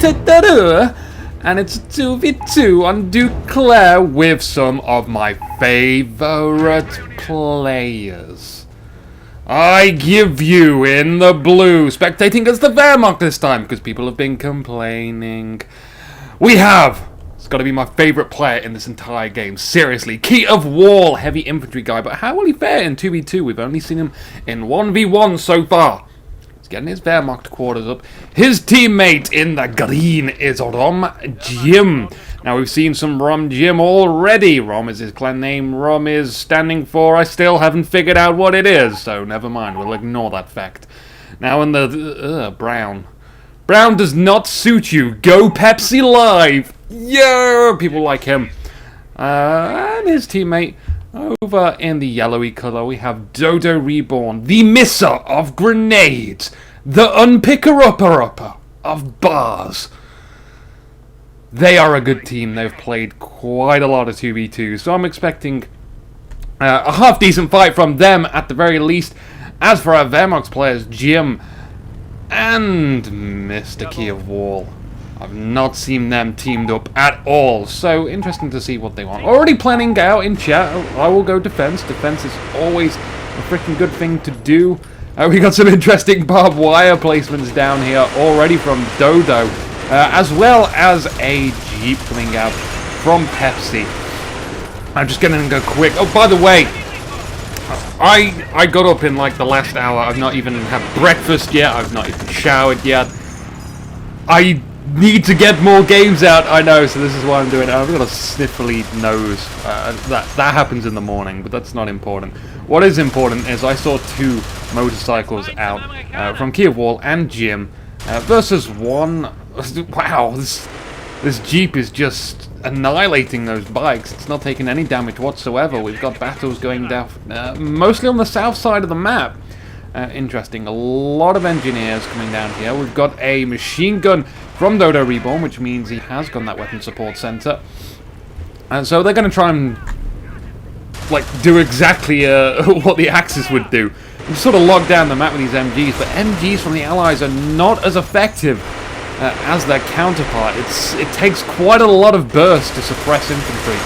And it's a 2v2 on Duclair with some of my favorite players. I give you in the blue, spectating as the Wehrmacht this time, because people have been complaining. We have, it's got to be my favorite player in this entire game, seriously, PedoJimwall, heavy infantry guy, but how will he fare in 2v2? We've only seen him in 1v1 so far. Getting his Wehrmacht quarters up. His teammate in the green is Jim. Now we've seen some Jim already. Rom is his clan name. Rom is standing for, I still haven't figured out what it is, so never mind, we'll ignore that fact. Now in the Brown. Brown does not suit you. Go Pepsi Live. Yeah, people like him. And his teammate. Over in the yellowy colour, we have Dodo Reborn, the misser of grenades, the unpicker-upper of bars. They are a good team. They've played quite a lot of 2v2, so I'm expecting a half-decent fight from them at the very least. As for our Wehrmacht players, Jim and Mr. PedoJimwall, I've not seen them teamed up at all, so interesting to see what they want. Already planning out in chat, I will go defense. Defense is always a freaking good thing to do. We got some interesting barbed wire placements down here already from Dodo, as well as a Jeep coming out from Pepsi. I'm just going to go quick. Oh, by the way, I got up in like the last hour. I've not even had breakfast yet. I've not even showered yet. I need to get more games out, I know, so this is why I'm doing it. I've got a sniffly nose. That happens in the morning, but that's not important. What is important is I saw two motorcycles out from PedoJimwall and Jim versus one. Wow, this Jeep is just annihilating those bikes. It's not taking any damage whatsoever. We've got battles going down mostly on the south side of the map. Interesting. A lot of engineers coming down here. We've got a machine gun from Dodo Reborn, which means he has got that weapon support center. And so they're going to try and like do exactly what the Axis would do. Just sort of lock down the map with these MGs, but MGs from the Allies are not as effective as their counterpart. It takes quite a lot of burst to suppress infantry.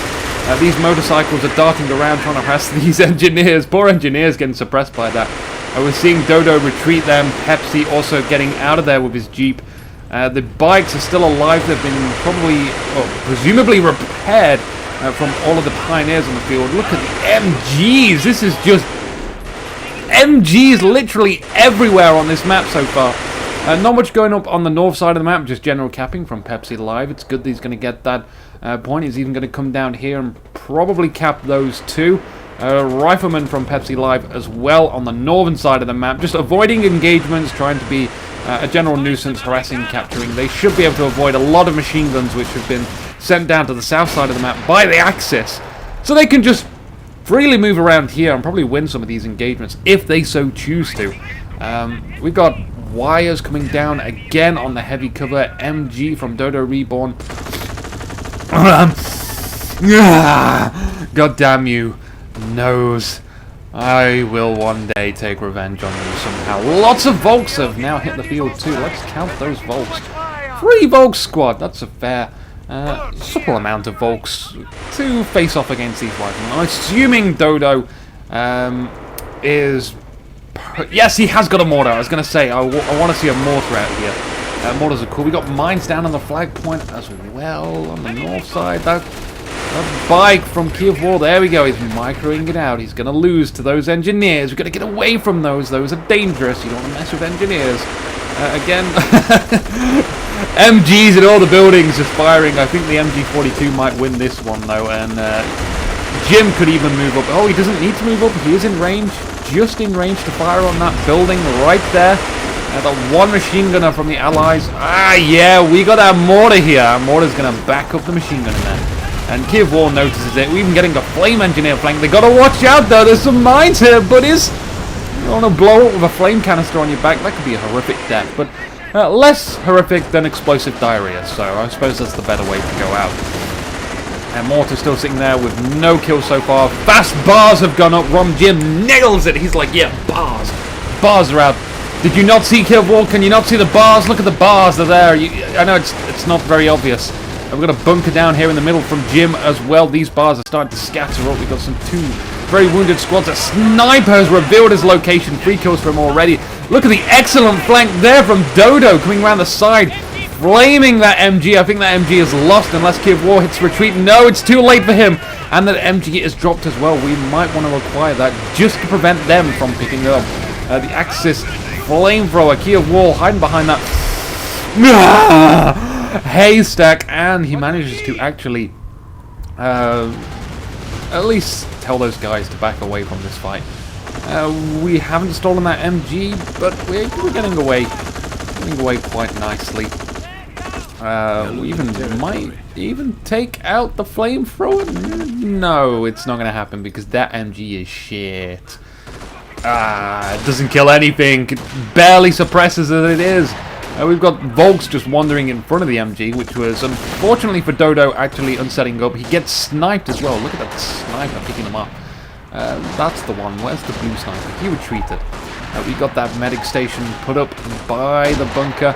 These motorcycles are darting around trying to harass these engineers. Poor engineers getting suppressed by that. We're seeing Dodo retreat them. Pepsi also getting out of there with his Jeep. The bikes are still alive. They've been probably, presumably repaired from all of the pioneers on the field. Look at the MGs. This is just MGs literally everywhere on this map so far. Not much going up on the north side of the map, just general capping from Pepsi Live. It's good that he's going to get that point. He's even going to come down here and probably cap those two. Rifleman from Pepsi Live as well on the northern side of the map, just avoiding engagements, trying to be a general nuisance, harassing, capturing. They should be able to avoid a lot of machine guns which have been sent down to the south side of the map by the Axis, so they can just freely move around here and probably win some of these engagements if they so choose to. We've got wires coming down again on the heavy cover. MG from Dodo Reborn. God damn you, nose. I will one day take revenge on you somehow. Lots of Volks have now hit the field too. Let's count those Volks. 3 Volks squad. That's a fair, supple amount of Volks to face off against these riflemen. I'm assuming Dodo is... Yes, he has got a mortar. I was going to say, I want to see a mortar out here. Mortars are cool. We got mines down on the flag point as well on the north side. That bike from PedoJimwall, there we go. He's microing it out. He's going to lose to those engineers. We've got to get away from those. Those are dangerous. You don't want to mess with engineers. Again, MGs in all the buildings just firing. I think the MG42 might win this one though, and Jim could even move up. Oh, he doesn't need to move up. He is in range, just in range to fire on that building right there. The one machine gunner from the Allies. Ah, yeah, we got our mortar here. Our mortar's going to back up the machine gunner there. And PedoJimwall notices it. We're even getting a flame engineer flank. They got to watch out though. There's some mines here, buddies. You want to blow up with a flame canister on your back? That could be a horrific death, but less horrific than explosive diarrhea. So I suppose that's the better way to go out. And Mortar's still sitting there with no kills so far. Fast bars have gone up. Jim nails it. He's like, yeah, bars. Bars are out. Did you not see KivWall? Can you not see the bars? Look at the bars, they're there. I know it's not very obvious. We've got a bunker down here in the middle from Jim as well. These bars are starting to scatter up. We've got some 2 very wounded squads. A sniper has revealed his location. 3 kills for him already. Look at the excellent flank there from Dodo coming around the side. Flaming that MG. I think that MG is lost unless KivWall hits retreat. No, it's too late for him. And that MG is dropped as well. We might want to acquire that just to prevent them from picking up. The Axis flamethrower. KivWall hiding behind that haystack. And he manages to actually at least tell those guys to back away from this fight. We haven't stolen that MG, but we're getting away quite nicely. We might even take out the flamethrower. No, it's not going to happen because that MG is shit. It doesn't kill anything. It barely suppresses as it is. We've got Volks just wandering in front of the MG, which was, unfortunately for Dodo, actually unsetting up. He gets sniped as well. Look at that sniper picking him up. That's the one. Where's the blue sniper? He retreated. We got that medic station put up by the bunker.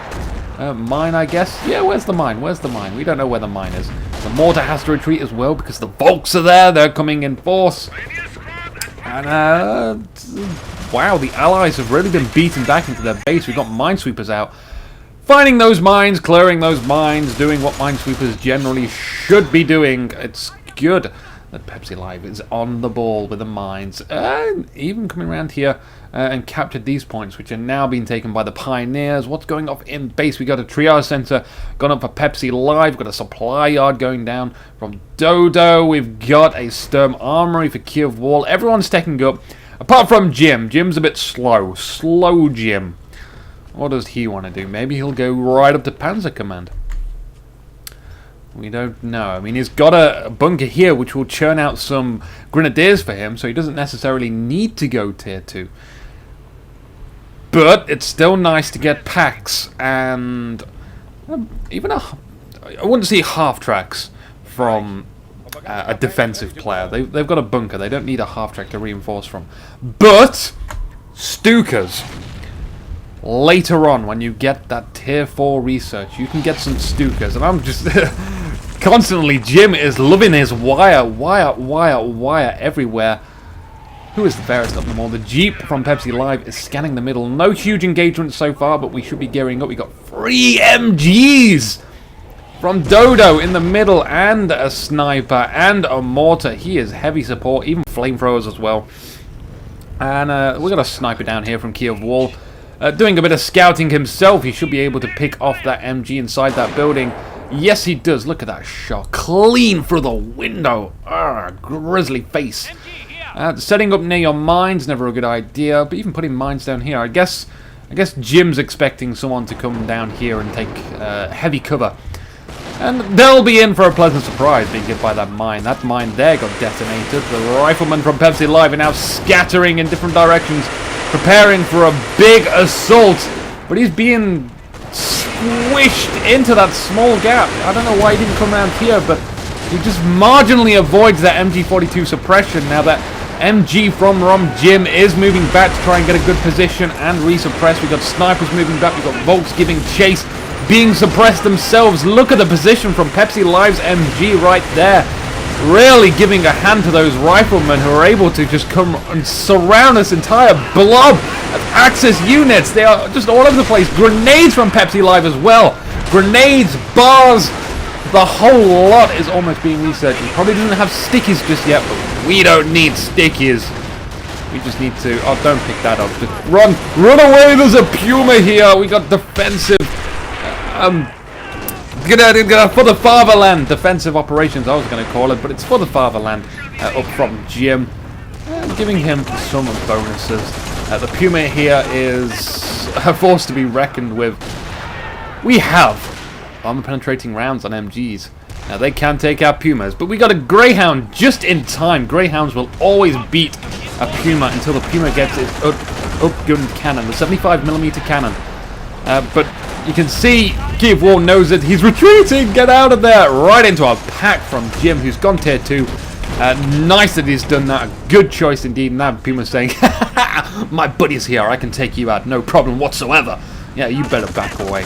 Mine, I guess. Yeah, where's the mine? Where's the mine? We don't know where the mine is. The mortar has to retreat as well because the Volks are there. They're coming in force. And, wow, the allies have really been beaten back into their base. We've got minesweepers out. Finding those mines, clearing those mines, doing what minesweepers generally should be doing. It's good that Pepsi Live is on the ball with the mines. Even coming around here and captured these points, which are now being taken by the Pioneers. What's going off in base? We got a triage center gone up for Pepsi Live. We've got a supply yard going down from Dodo. We've got a Sturm Armory for KivWall. Everyone's taking up, apart from Jim. Jim's a bit slow. Slow Jim. What does he want to do? Maybe he'll go right up to Panzer Command. We don't know. I mean, he's got a bunker here which will churn out some grenadiers for him, so he doesn't necessarily need to go tier 2. But it's still nice to get packs and even I wouldn't see half tracks from a defensive player. They've got a bunker. They don't need a half track to reinforce from. But Stukas. Later on, when you get that tier 4 research, you can get some Stukas. And I'm just constantly, Jim is loving his wire everywhere. Who is the fairest of them all? The Jeep from Pepsi Live is scanning the middle. No huge engagement so far, but we should be gearing up. We got 3 MGs from Dodo in the middle, and a sniper and a mortar. He is heavy support, even flamethrowers as well. And we've got a sniper down here from KivWall. Doing a bit of scouting himself. He should be able to pick off that MG inside that building. Yes, he does. Look at that shot. Clean through the window. Grisly face. Setting up near your mines, never a good idea. But even putting mines down here, I guess Jim's expecting someone to come down here and take heavy cover. And they'll be in for a pleasant surprise being hit by that mine. That mine there got detonated. The riflemen from Pepsi Live are now scattering in different directions, preparing for a big assault. But he's being squished into that small gap. I don't know why he didn't come around here, but he just marginally avoids that MG42 suppression. Now that MG from Rom Jim is moving back to try and get a good position and resuppress. We've got snipers moving back. We've got Volks giving chase, being suppressed themselves. Look at the position from Pepsi Live's MG right there. Really giving a hand to those riflemen who are able to just come and surround this entire blob of Axis units. They are just all over the place. Grenades from Pepsi Live as well. Grenades, bars, the whole lot is almost being researched. It probably doesn't have stickies just yet, but we don't need stickies. We just need to... Oh, don't pick that up. Just run away. There's a Puma here. We got defensive... for the fatherland. Defensive operations, I was going to call it, but it's for the fatherland. Up from Jim. Giving him some bonuses. The Puma here is a force to be reckoned with. We have armor-penetrating rounds on MGs. Now, they can take out Pumas, but we got a Greyhound just in time. Greyhounds will always beat a Puma until the Puma gets its up-gunned cannon, the 75mm cannon. But you can see KivWall knows it. He's retreating. Get out of there. Right into a pack from Jim, who's gone tier 2. Nice that he's done that. A good choice indeed. And that Puma's saying, my buddy's here. I can take you out. No problem whatsoever. Yeah, you better back away.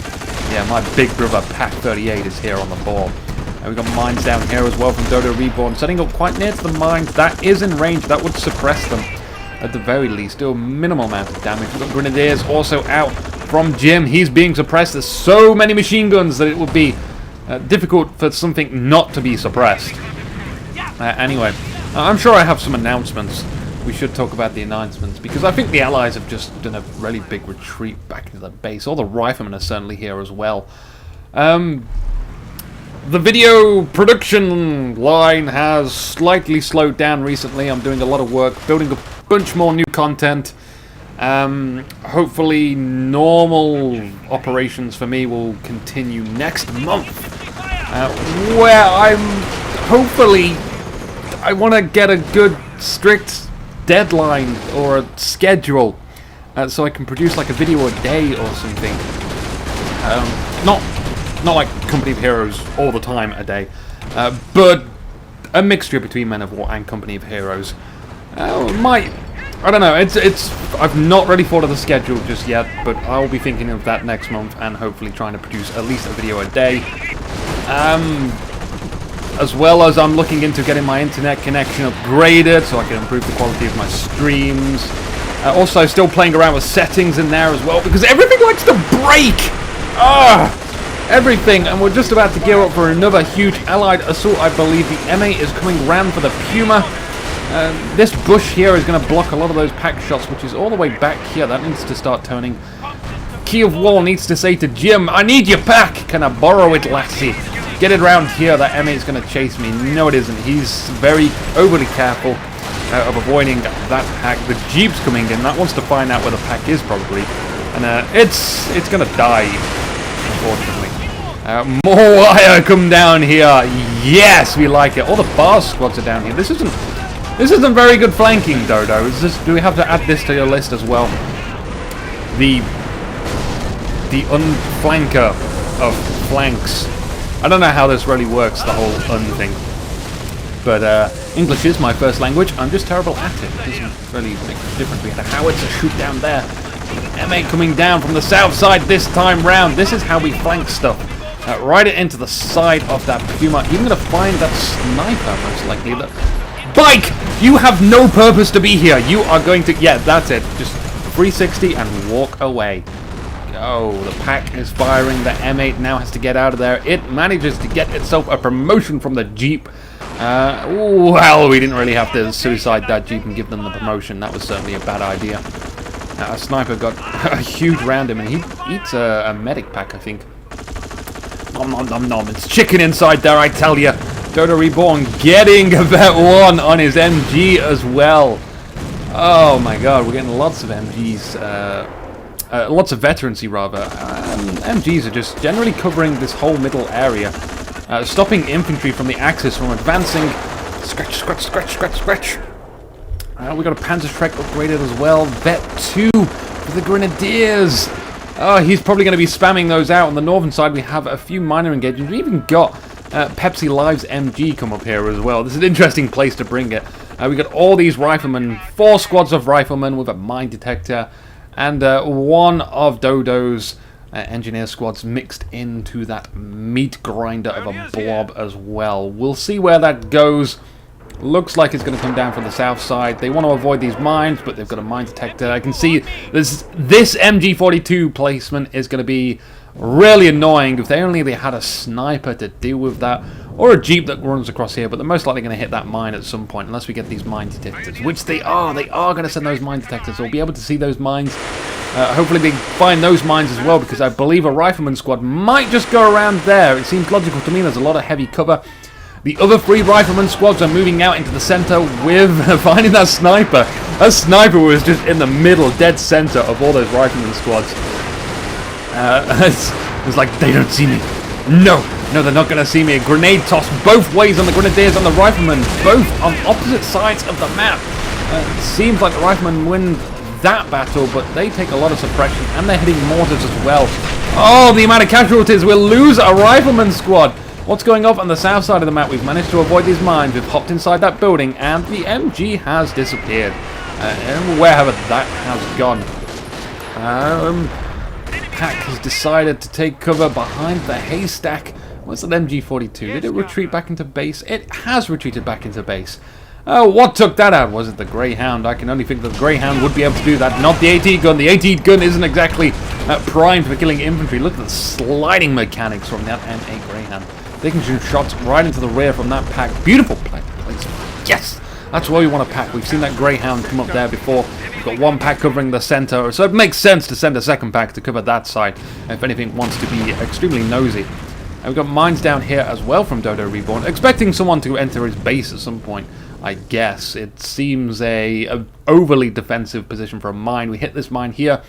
Yeah, my big brother Pack 38 is here on the board. And we've got mines down here as well from Dodo Reborn. Setting up quite near to the mines. That is in range. That would suppress them. At the very least. Do a minimal amount of damage. We've got Grenadiers also out from Jim. He's being suppressed. There's so many machine guns that it would be difficult for something not to be suppressed. Anyway, I'm sure I have some announcements. We should talk about the announcements, because I think the Allies have just done a really big retreat back into the base. All the riflemen are certainly here as well. The video production line has slightly slowed down recently. I'm doing a lot of work, building a bunch more new content. Hopefully normal operations for me will continue next month, where I'm hopefully, I want to get a good strict deadline or a schedule, so I can produce like a video a day or something. Not like Company of Heroes all the time a day, but a mixture between Men of War and Company of Heroes. I don't know, I've not really thought of the schedule just yet, but I'll be thinking of that next month and hopefully trying to produce at least a video a day. As well as I'm looking into getting my internet connection upgraded so I can improve the quality of my streams. Also still playing around with settings in there as well, because everything likes to break! Everything, and we're just about to gear up for another huge allied assault. I believe the M8 is coming round for the Puma. This bush here is going to block a lot of those pack shots, which is all the way back here. That needs to start turning. Key of Wall needs to say to Jim, I need your pack! Can I borrow it, lassie? Get it around here, that M8 is going to chase me. No, it isn't. He's very overly careful of avoiding that pack. The Jeep's coming in. That wants to find out where the pack is, probably. And it's going to die, unfortunately. More wire come down here. Yes, we like it. All the bars squads are down here. This isn't very good flanking, Dodo. Do we have to add this to your list as well? The unflanker of flanks. I don't know how this really works, the whole thing. But English is my first language. I'm just terrible at it. It doesn't really make a difference. We had a howitzer shoot down there. M8 coming down from the south side this time round. This is how we flank stuff. Right it into the side of that Puma. Even going to find that sniper, most likely. Bike! You have no purpose to be here. You are going to... Yeah, that's it. Just 360 and walk away. Oh, the pack is firing. The M8 now has to get out of there. It manages to get itself a promotion from the Jeep. Well, we didn't really have to suicide that Jeep and give them the promotion. That was certainly a bad idea. A sniper got a huge round him, and he eats a medic pack, I think. Nom nom nom nom. It's chicken inside there, I tell you. Dodo Reborn getting a vet one on his MG as well. Oh my god, we're getting lots of MGs. Lots of veterancy, rather. MGs are just generally covering this whole middle area. Stopping infantry from the Axis from advancing. Scratch, scratch, scratch, scratch, scratch. We got a Panzerschreck upgraded as well. Vet 2 for the Grenadiers. Oh, he's probably going to be spamming those out. On the northern side, we have a few minor engagements. We even got Pepsi Live's MG come up here as well. This is an interesting place to bring it. We got all these riflemen, 4 squads of riflemen with a mine detector, and one of Dodo's engineer squads mixed into that meat grinder of a blob as well. We'll see where that goes. Looks like it's going to come down from the south side. They want to avoid these mines, but they've got a mine detector. I can see this MG42 placement is going to be really annoying. If they had a sniper to deal with that, or a Jeep that runs across here, but they're most likely going to hit that mine at some point, unless we get these mine detectors, which they are. They are going to send those mine detectors. We'll be able to see those mines. Hopefully they find those mines as well, because I believe a rifleman squad might just go around there. It seems logical to me. There's a lot of heavy cover. The other 3 rifleman squads are moving out into the center with finding that sniper. That sniper was just in the middle, dead center of all those rifleman squads. It's like, they don't see me. No, they're not going to see me. A grenade toss both ways on the Grenadiers and the riflemen, both on opposite sides of the map. It seems like the riflemen win that battle, but they take a lot of suppression, and they're hitting mortars as well. Oh, the amount of casualties. We'll lose a rifleman squad. What's going on the south side of the map? We've managed to avoid these mines. We've hopped inside that building, and the MG has disappeared. And wherever that has gone. Pack has decided to take cover behind the haystack. What's that MG42? Did it retreat back into base? It has retreated back into base. Oh, what took that out? Was it the Greyhound? I can only think that the Greyhound would be able to do that. Not the AT gun. The AT gun isn't exactly primed for killing infantry. Look at the sliding mechanics from that M8 Greyhound. They can shoot shots right into the rear from that pack. Beautiful place. Yes! That's why we want a pack. We've seen that Greyhound come up there before. We've got one pack covering the center, so it makes sense to send a second pack to cover that side if anything wants to be extremely nosy. And we've got mines down here as well from Dodo Reborn, expecting someone to enter his base at some point. I guess it seems a overly defensive position for a mine. We hit this mine here.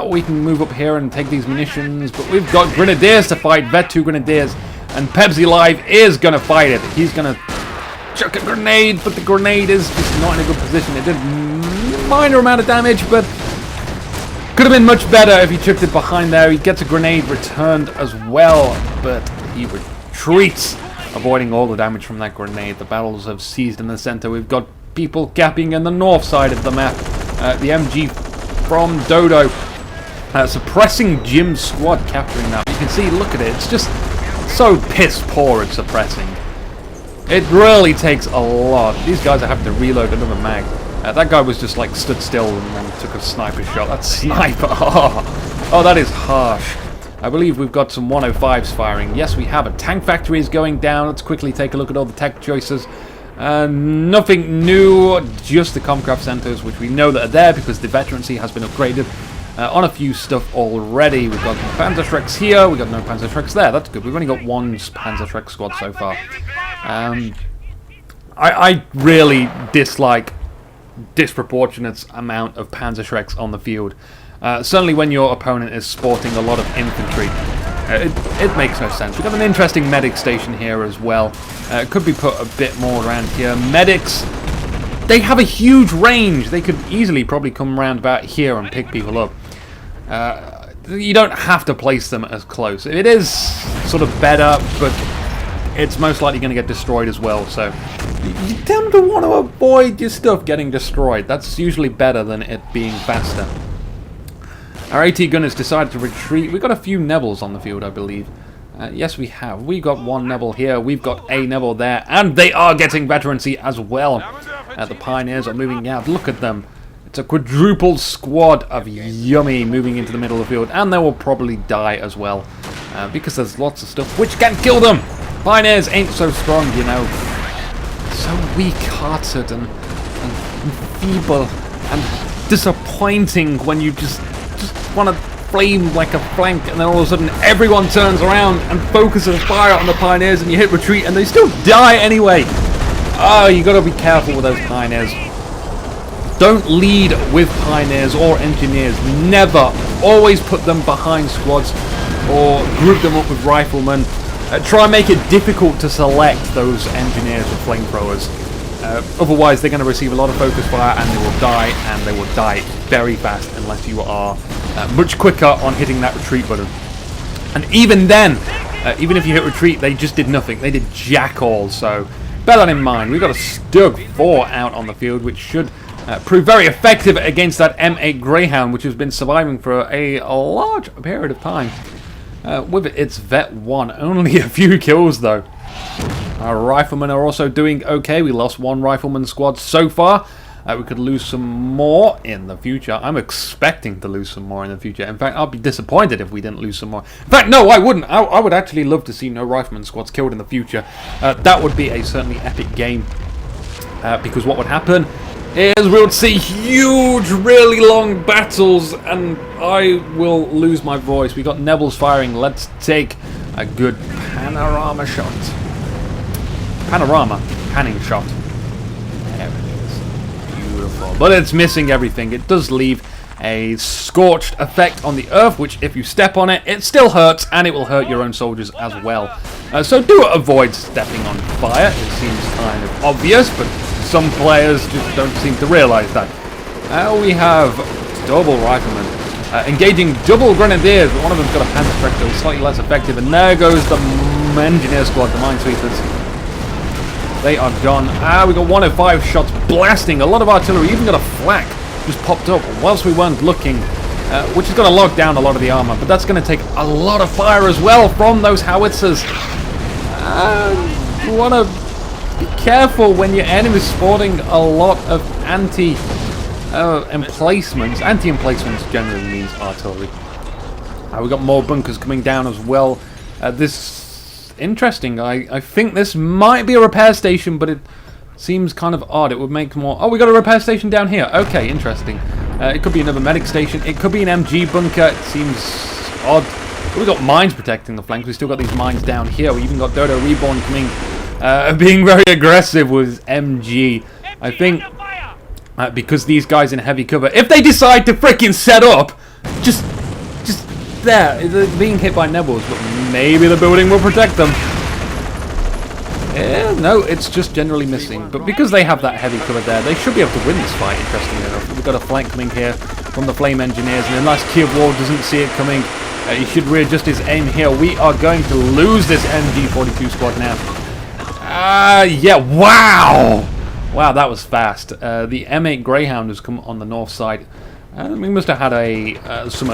We can move up here and take these munitions, but we've got Grenadiers to fight, Vet 2 Grenadiers, and Pepsi Live is going to fight it. He's going to chuck a grenade, but the grenade is just not in a good position. It did a minor amount of damage, but could have been much better if he chucked it behind there. He gets a grenade returned as well, but he retreats, avoiding all the damage from that grenade. The battles have ceased in the center. We've got people capping in the north side of the map. The MG from Dodo suppressing Jim's squad, capturing that. You can see, look at it, it's just so piss poor at suppressing. It really takes a lot. These guys are having to reload another mag. That guy was just like stood still and then took a sniper shot. That sniper, oh, that is harsh. I believe we've got some 105s firing. Yes, we have. A tank factory is going down. Let's quickly take a look at all the tech choices. Nothing new, just the Comcraft centers, which we know that are there because the veterancy has been upgraded on a few stuff already. We've got Panzerschrecks here. We've got no Panzerschrecks there. That's good. We've only got one Panzerschreck squad so far. I really dislike disproportionate amount of Panzerschrecks on the field. Certainly when your opponent is sporting a lot of infantry. It makes no sense. We've got an interesting medic station here as well. It could be put a bit more around here. Medics, they have a huge range. They could easily probably come around about here and pick people up. You don't have to place them as close. It is sort of better, but it's most likely going to get destroyed as well. So you tend to want to avoid your stuff getting destroyed. That's usually better than it being faster. Our AT gun has decided to retreat. We've got a few Nevils on the field, I believe. Yes, we have. We've got one Neville here. We've got a Neville there. And they are getting veterancy as well. The Pioneers are moving out. Look at them. It's a quadruple squad of yummy moving into the middle of the field. And they will probably die as well. Because there's lots of stuff which can kill them. Pioneers ain't so strong, you know. So weak-hearted and feeble and disappointing when you just want to flame like a flank, and then all of a sudden everyone turns around and focuses fire on the Pioneers, and you hit retreat and they still die anyway. Oh, you got to be careful with those Pioneers. Don't lead with Pioneers or Engineers. Never. Always put them behind squads or group them up with Riflemen. Try and make it difficult to select those Engineers with flamethrowers. Otherwise they're going to receive a lot of focus fire and they will die, and they will die very fast unless you are much quicker on hitting that retreat button. And even then, even if you hit retreat, they just did nothing. They did jack all, so bear that in mind. We've got a Stug 4 out on the field, which should prove very effective against that M8 Greyhound, which has been surviving for a large period of time. With its Vet 1, only a few kills though. Our Riflemen are also doing okay. We lost one Rifleman squad so far. We could lose some more in the future. I'm expecting to lose some more in the future. In fact, I'll be disappointed if we didn't lose some more. In fact, no, I wouldn't. I would actually love to see no Rifleman squads killed in the future. That would be a certainly epic game. Because what would happen is we would see huge, really long battles, and I will lose my voice. We got Neville's firing. Let's take a good panorama shot. Panning shot. There it is. Beautiful. But it's missing everything. It does leave a scorched effect on the earth, which if you step on it, it still hurts, and it will hurt your own soldiers as well. So do avoid stepping on fire. It seems kind of obvious, but some players just don't seem to realise that. We have double Riflemen engaging double Grenadiers, but one of them's got a Panzerschreck, so it's slightly less effective, and there goes the engineer squad, the minesweepers. They are gone. We got 105 shots blasting. A lot of artillery. Even got a flak just popped up whilst we weren't looking, which is going to lock down a lot of the armor. But that's going to take a lot of fire as well from those howitzers. You want to be careful when your enemy's sporting a lot of anti-emplacements. Anti-emplacements generally means artillery. We got more bunkers coming down as well. This interesting. I think this might be a repair station, but it seems kind of odd. It would make more. Oh, we got a repair station down here. Okay, interesting. It could be another medic station. It could be an MG bunker. It seems odd. We got mines protecting the flanks. We still got these mines down here. We even got Dodo Reborn coming, being very aggressive with MG. I think because these guys in heavy cover, if they decide to freaking set up, just there, they're being hit by Nebels, but maybe the building will protect them. Yeah, no, it's just generally missing. But because they have that heavy cover there, they should be able to win this fight, interestingly enough. We've got a flank coming here from the Flame Engineers, and unless Kiev doesn't see it coming, he should readjust his aim here. We are going to lose this MG42 squad now. Yeah, wow! Wow, that was fast. The M8 Greyhound has come on the north side. We must have had some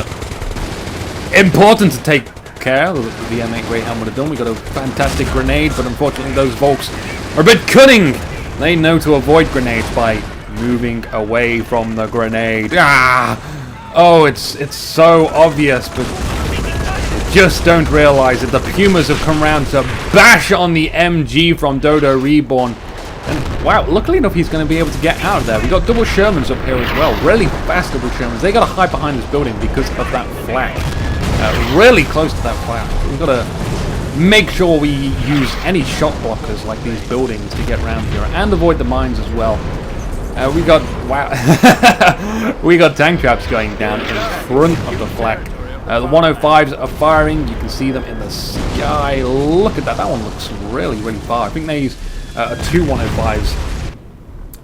important to take care of that the M8 Greyhound would have done. We got a fantastic grenade, but unfortunately those Volks are a bit cunning. They know to avoid grenades by moving away from the grenade. Oh, it's so obvious, but just don't realize it. The Pumas have come round to bash on the MG from Dodo Reborn. And wow, luckily enough, he's going to be able to get out of there. We got double Shermans up here as well. Really fast double Shermans. They got to hide behind this building because of that flak. Really close to that flak. We've got to make sure we use any shot blockers like these buildings to get around here and avoid the mines as well. We got we got tank traps going down in front of the flak. The 105s are firing. You can see them in the sky. Look at that. That one looks really, really far. I think they use two 105s,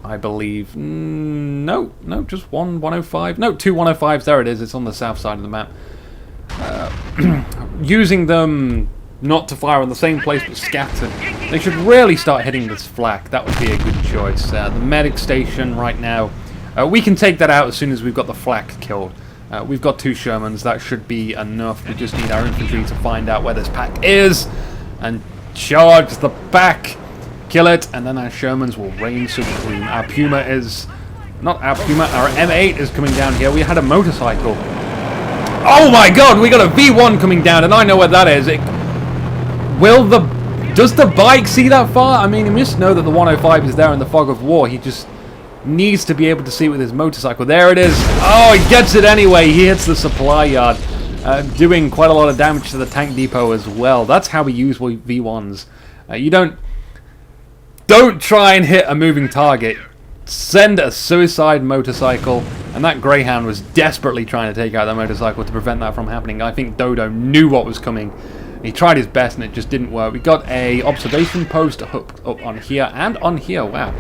I believe. No, just one 105. No, two 105s. There it is. It's on the south side of the map. Using them not to fire on the same place but scattered. They should really start hitting this flak. That would be a good choice. The medic station right now, we can take that out as soon as we've got the flak killed. We've got two Shermans. That should be enough. We just need our infantry to find out where this pack is and charge the pack, kill it, and then our Shermans will reign supreme. Our Puma is not our Puma. Our M8 is coming down here. We had a motorcycle. Oh my God! We got a V1 coming down, and I know where that is. Does the bike see that far? I mean, he must know that the 105 is there in the fog of war. He just needs to be able to see it with his motorcycle. There it is. Oh, he gets it anyway. He hits the supply yard, doing quite a lot of damage to the tank depot as well. That's how we use V1s. You don't try and hit a moving target. Send a suicide motorcycle, and that Greyhound was desperately trying to take out that motorcycle to prevent that from happening. I think Dodo knew what was coming. He tried his best, and it just didn't work. We got a observation post up on here and on here. Wow.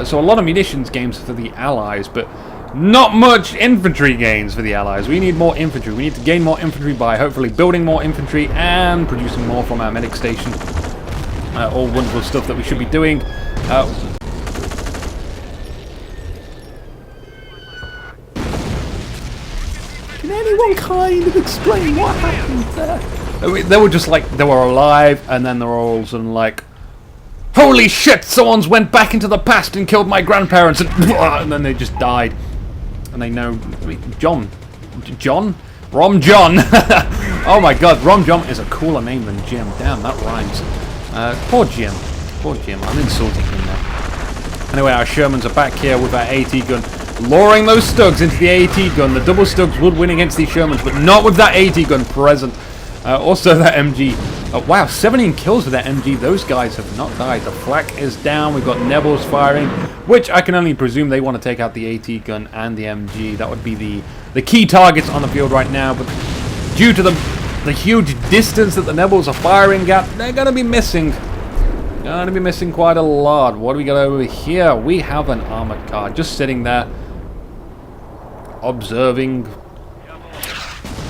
So a lot of munitions gains for the Allies, but not much infantry gains for the Allies. We need more infantry. We need to gain more infantry by hopefully building more infantry and producing more from our medic station. All wonderful stuff that we should be doing. Can anyone kind of explain what happened there? They were just like, they were alive, and then they were all of a sudden like, holy shit, someone's went back into the past and killed my grandparents, and then they just died. And they know, Rom John? Oh my God, Rom John is a cooler name than Jim. Damn, that rhymes. Poor Jim. I'm insulting him now. Anyway, our Shermans are back here with our AT gun, luring those Stugs into the AT gun. The double Stugs would win against these Shermans, but not with that AT gun present. Also that MG. Wow, 17 kills with that MG. Those guys have not died. The flak is down. We've got Nebels firing, which I can only presume they want to take out the AT gun and the MG. That would be the key targets on the field right now. But due to the huge distance that the Nebels are firing at, they're going to be missing. Going to be missing quite a lot. What do we got over here? We have an armored car just sitting there, observing.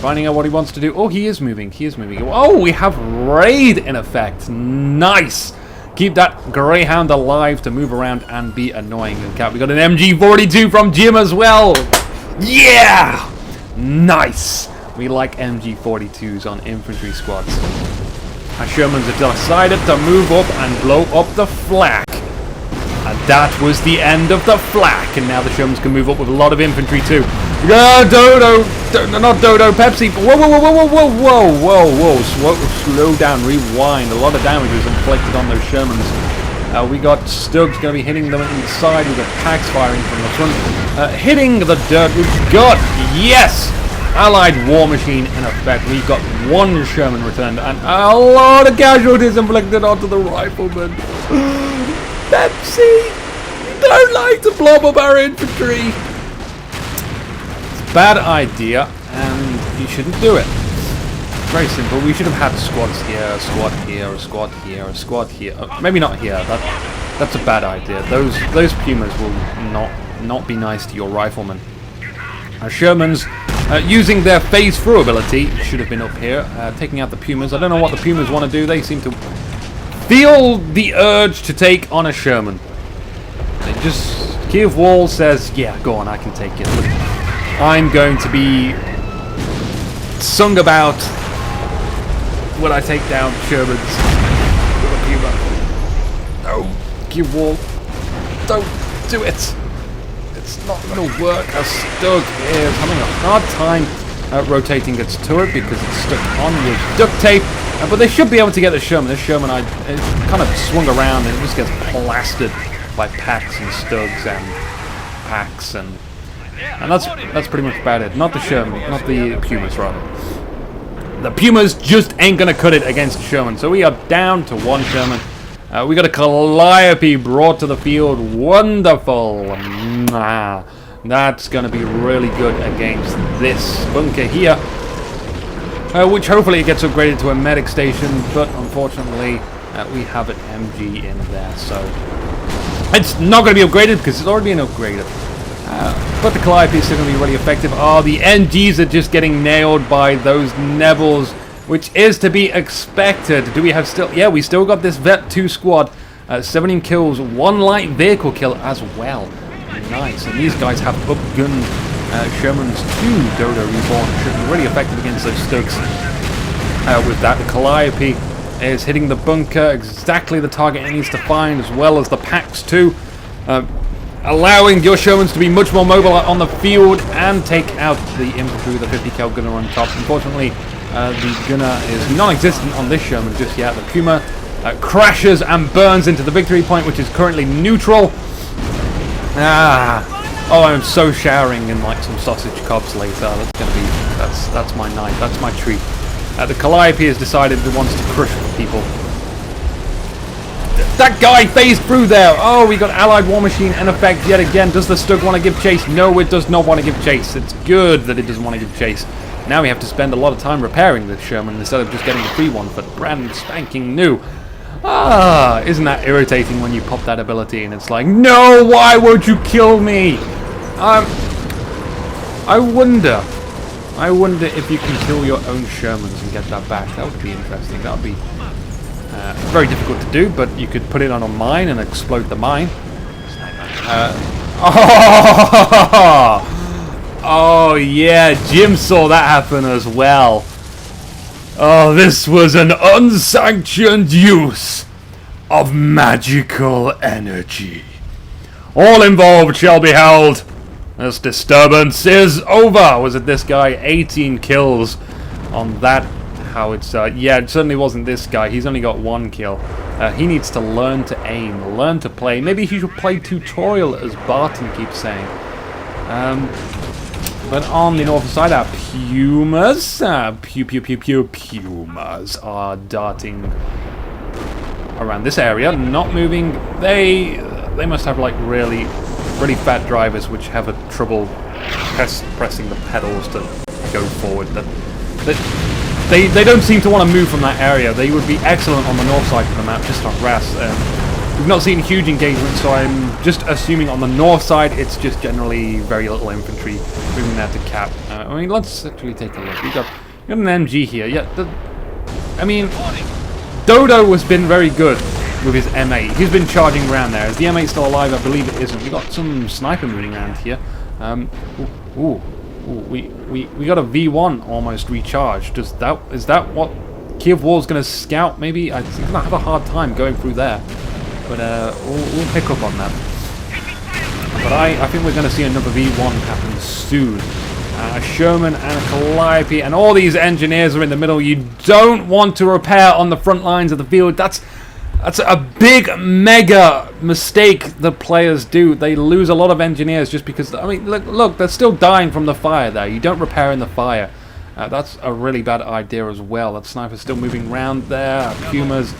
Finding out what he wants to do. Oh, he is moving. He is moving. Oh, we have raid in effect. Nice. Keep that Greyhound alive to move around and be annoying. And we got an MG42 from Jim as well. Yeah. Nice. We like MG42s on infantry squads. Our Shermans have decided to move up and blow up the flak. And that was the end of the flak. And now the Shermans can move up with a lot of infantry too. Dodo! Not Dodo, Pepsi. Whoa, whoa, whoa, whoa, whoa, whoa, whoa, whoa. Slow down, rewind. A lot of damage was inflicted on those Shermans. We got Stugs going to be hitting them inside. We've got Pax firing from the front. Hitting the dirt. We've got, yes! Allied War Machine in effect. We've got one Sherman returned and a lot of casualties inflicted onto the riflemen. Pepsi! You don't like to blob up our infantry! It's a bad idea and you shouldn't do it. It's very simple. We should have had squads here, a squad here, a squad here, a squad here. Maybe not here. That's a bad idea. Those Pumas will not be nice to your riflemen. Our Shermans, using their phase through ability, should have been up here, taking out the Pumas. I don't know what the Pumas want to do. They seem to feel the urge to take on a Sherman. They just, Kiev Wall says, yeah, go on, I can take it. Look, I'm going to be sung about when I take down Shermans. No, Kiev Wall, don't do it. It's not going to work. A Stug is having a hard time rotating its turret because it's stuck on with duct tape. But they should be able to get the Sherman. This Sherman, it kind of swung around and it just gets blasted by Pax and Stugs and Pax and that's pretty much about it. Not the Sherman, not the Pumas rather. The Pumas just ain't gonna cut it against Sherman. So we are down to one Sherman. We got a Calliope brought to the field. Wonderful. That's gonna be really good against this bunker here. Which hopefully it gets upgraded to a medic station, but unfortunately we have an MG in there, so it's not going to be upgraded because it's already been upgraded. But the Calliope is still going to be really effective. Oh, the NGs are just getting nailed by those Nevils, which is to be expected. Do we have still? Yeah, we still got this Vet 2 squad. 17 kills, 1 light vehicle kill as well. Nice, and these guys have upgunned Sherman's 2 Dodo Reborn. Should be really effective against those Stugs. With that, the Calliope is hitting the bunker, exactly the target it needs to find, as well as the Pax too. Allowing your Shermans to be much more mobile on the field and take out the infantry with a 50 cal gunner on top. Unfortunately, the gunner is non-existent on this Sherman just yet. The Puma crashes and burns into the victory point, which is currently neutral. Oh, I'm so showering in like some sausage cobs later. That's gonna be that's my night. That's my treat. The Calliope has decided it wants to crush people. That guy phased through there. Oh, we got Allied War Machine in effect yet again. Does the Stug want to give chase? No, it does not want to give chase. It's good that it doesn't want to give chase. Now we have to spend a lot of time repairing this Sherman instead of just getting a free one for brand spanking new. Isn't that irritating when you pop that ability and it's like, no, why won't you kill me? I wonder if you can kill your own Shermans and get that back. That would be interesting. That would be very difficult to do, but you could put it on a mine and explode the mine. Oh yeah, Jim saw that happen as well. Oh, this was an unsanctioned use of magical energy. All involved shall be held. This disturbance is over. Was it this guy? 18 kills on that howitzer. Yeah, it certainly wasn't this guy. He's only got 1 kill. He needs to learn to aim, learn to play. Maybe he should play tutorial, as Barton keeps saying. But on the north side, our Pumas, Pumas are darting around this area, not moving. They must have like really fat drivers which have a trouble pressing the pedals to go forward. They don't seem to want to move from that area. They would be excellent on the north side of the map just to harass We've not seen huge engagement, so I'm just assuming on the north side it's just generally very little infantry moving there to cap. I mean, let's actually take a look. We got an MG here. Yeah, I mean, Dodo has been very good with his M8. He's been charging around there. Is the M8 still alive? I believe it isn't. We got some sniper moving around here. We got a V1 almost recharged. Is that what Kiev Wall's going to scout? Maybe he's going to have a hard time going through there. But we'll pick up on that. But I think we're going to see another V1 happen soon. A Sherman and a Calliope and all these engineers are in the middle. You don't want to repair on the front lines of the field. That's a big, mega mistake that players do. They lose a lot of engineers just because, I mean, look, they're still dying from the fire there. You don't repair in the fire. That's a really bad idea as well. That sniper's still moving around there. Our Pumas.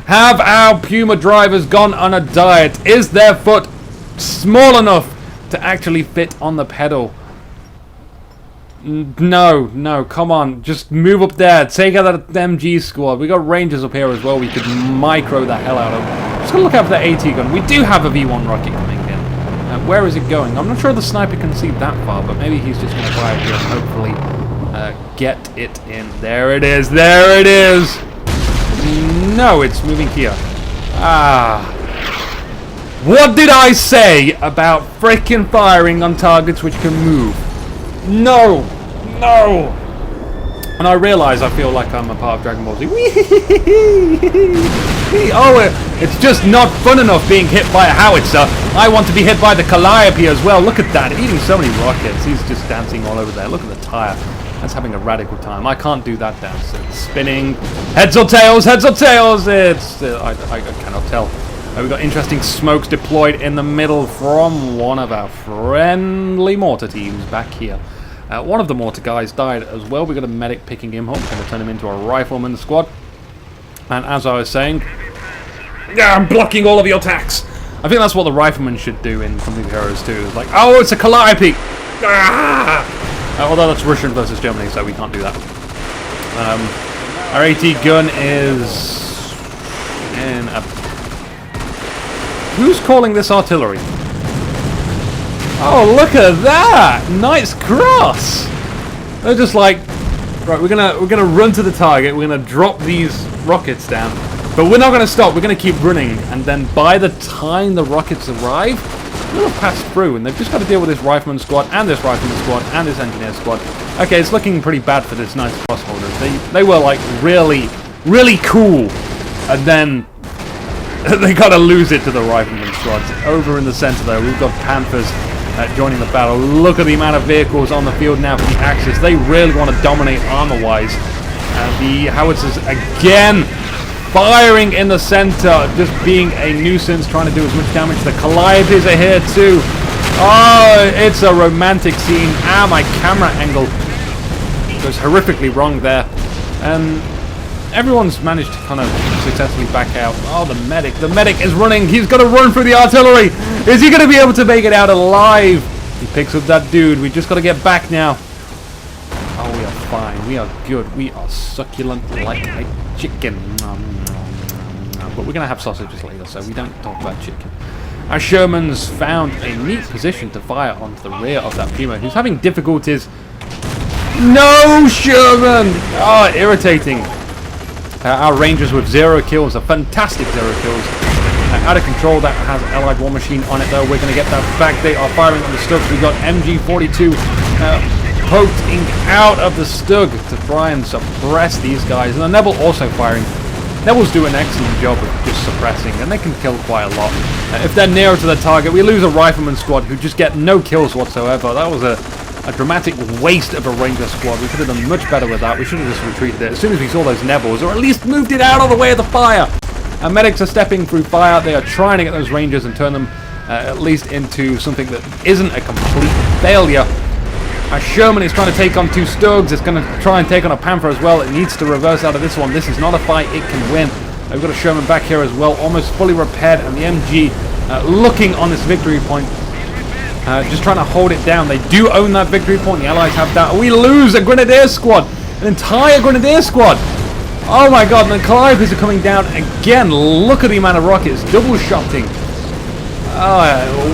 Have our Puma drivers gone on a diet? Is their foot small enough to actually fit on the pedal? No, come on. Just move up there. Take out that MG squad. We got Rangers up here as well. We could micro the hell out of. Just gonna look out for the AT gun. We do have a V1 rocket coming in. Where is it going? I'm not sure the sniper can see that far, but maybe he's just gonna fire here and hopefully get it in. There it is. There it is. No, it's moving here. What did I say about frickin' firing on targets which can move? No! And I realise I feel like I'm a part of Dragon Ball Z. Oh, it's just not fun enough being hit by a howitzer. I want to be hit by the Calliope as well. Look at that, eating so many rockets. He's just dancing all over there. Look at the tire. That's having a radical time. I can't do that dance. It's spinning. Heads or tails? Heads or tails? It's... I cannot tell. We've got interesting smokes deployed in the middle from one of our friendly mortar teams back here. One of the mortar guys died as well. We've got a medic picking him up. Going to turn him into a rifleman squad. And as I was saying... Yeah, I'm blocking all of your attacks! I think that's what the rifleman should do in Company of Heroes 2. It's like, oh, it's a Calliope! Although that's Russian versus Germany, so we can't do that. Our AT gun is... in a... Who's calling this artillery? Oh, look at that! Nice cross! They're just like, right, we're gonna run to the target, we're gonna drop these rockets down, but we're not gonna stop, we're gonna keep running, and then by the time the rockets arrive, we're gonna pass through, and they've just got to deal with this rifleman squad, and this rifleman squad, and this engineer squad. Okay, it's looking pretty bad for this nice crossholders. They were like really, really cool, and then they gotta lose it to the rifleman squads. Over in the center there, we've got Panthers joining the battle. Look at the amount of vehicles on the field now for the Axis. They really want to dominate armor-wise. The howitzers again firing in the center, just being a nuisance, trying to do as much damage. The Calliopes are here too. Oh, it's a romantic scene. My camera angle goes horrifically wrong there. Everyone's managed to kind of successfully back out. Oh, the medic is running. He's got to run through the artillery. Is he going to be able to make it out alive? He picks up that dude. We just got to get back now. Oh, we are fine. We are good. We are succulent like a chicken. But we're going to have sausages later, so we don't talk about chicken. Our Sherman's found a neat position to fire onto the rear of that Puma, who's having difficulties. No, Sherman! Oh, irritating. Our Rangers with 0 kills, a fantastic 0 kills. Out of control, that has Allied War Machine on it though. We're going to get that back. They are firing on the Stugs. We've got MG42 poking out of the Stug to try and suppress these guys. And the Nebel also firing. Nebels do an excellent job of just suppressing, and they can kill quite a lot. If they're nearer to the target, we lose a Rifleman squad who just get no kills whatsoever. That was a dramatic waste of a Ranger squad. We could have done much better with that. We should have just retreated it as soon as we saw those Nebels, or at least moved it out of the way of the fire. Our medics are stepping through fire. They are trying to get those Rangers and turn them at least into something that isn't a complete failure. Our Sherman is trying to take on 2 Stugs. It's going to try and take on a Panther as well. It needs to reverse out of this one. This is not a fight it can win. We've got a Sherman back here as well, almost fully repaired, and the MG looking on this victory point. Just trying to hold it down. They do own that victory point. The Allies have that. We lose a Grenadier squad. An entire Grenadier squad. Oh my god, and the Calliope's are coming down again. Look at the amount of rockets. Double-shotting.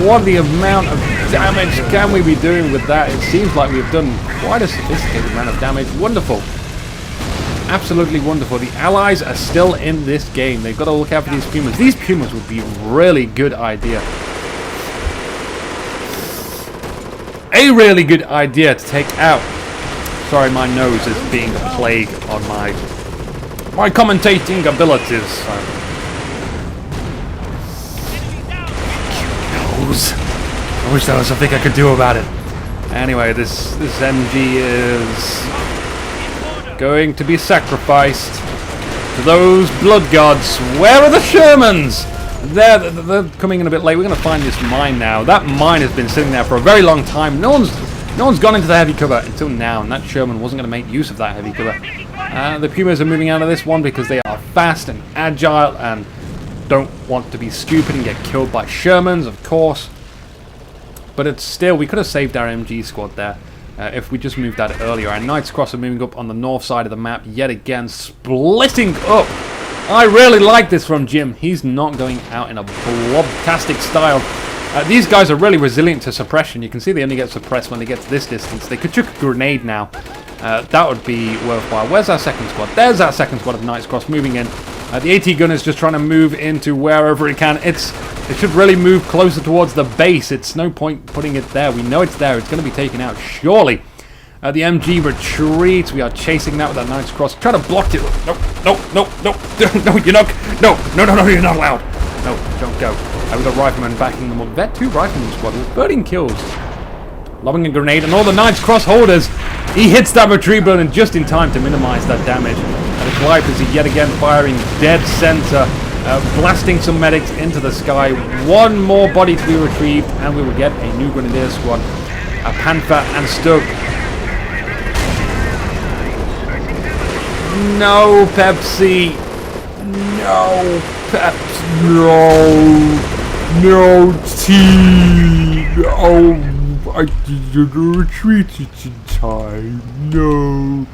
What the amount of damage can we be doing with that? It seems like we've done quite a sophisticated amount of damage. Wonderful. Absolutely wonderful. The allies are still in this game. They've got to look out for these Pumas. These Pumas would be a really good idea. A really good idea to take out. Sorry, my nose is being a plague on my commentating abilities. I wish there was something I could do about it. Anyway, this MG is going to be sacrificed to those blood gods. Where are the Shermans? They're coming in a bit late. We're going to find this mine now. That mine has been sitting there for a very long time. No one's gone into the heavy cover until now, and that Sherman wasn't going to make use of that heavy cover. The Pumas are moving out of this one because they are fast and agile and don't want to be stupid and get killed by Shermans, of course. But it's still, we could have saved our MG squad there if we just moved that earlier. Our Knights Cross are moving up on the north side of the map yet again, splitting up. I really like this from Jim. He's not going out in a blobtastic style. These guys are really resilient to suppression. You can see they only get suppressed when they get to this distance. They could chuck a grenade now. That would be worthwhile. Where's our second squad? There's our second squad of Knights Cross moving in. The AT gun is just trying to move into wherever it can. It should really move closer towards the base. It's no point putting it there. We know it's there. It's going to be taken out, surely. The MG retreats. We are chasing that with our Knights Cross. Try to block it. No, you're not. No, you're not allowed. No, don't go. With a rifleman backing them up. Vet 2 rifleman squad with 13 kills. Lobbing a grenade, and all the Knights Cross holders. He hits that retreat burn just in time to minimize that damage. And the Calliope's is yet again firing dead center, blasting some medics into the sky. One more body to be retrieved, and we will get a new Grenadier squad. A Panther and Stug. No, Pepsi. No, Pepsi. No, team. Oh, I didn't retreat it in time. No.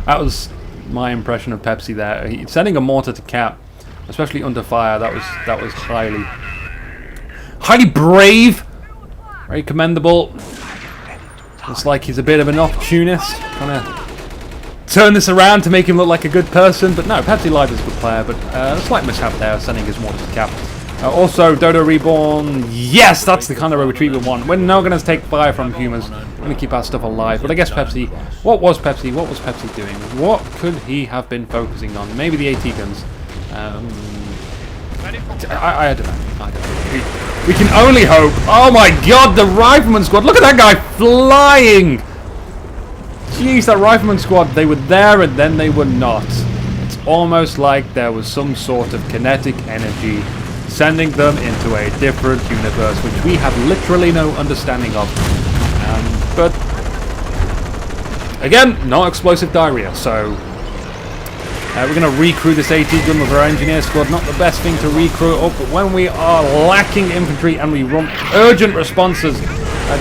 That was my impression of Pepsi there. Sending a mortar to cap, especially under fire, that was highly brave, very commendable. Looks like he's a bit of an opportunist, trying to turn this around to make him look like a good person. But no, Pepsi Live is a good player, but a slight mishap there, sending his mortar to cap. Also, Dodo Reborn. Yes, that's the kind of retreat we want. We're not going to take fire from humans. We're going to keep our stuff alive. But I guess Pepsi... What was Pepsi doing? What could he have been focusing on? Maybe the AT guns. I don't know. We can only hope. Oh my god, the Rifleman squad. Look at that guy flying. Jeez, that Rifleman squad. They were there and then they were not. It's almost like there was some sort of kinetic energy sending them into a different universe, which we have literally no understanding of. But again, not explosive diarrhea, so we're going to recruit this AT gun with our engineer squad. Not the best thing to recruit up, but when we are lacking infantry and we run urgent responses to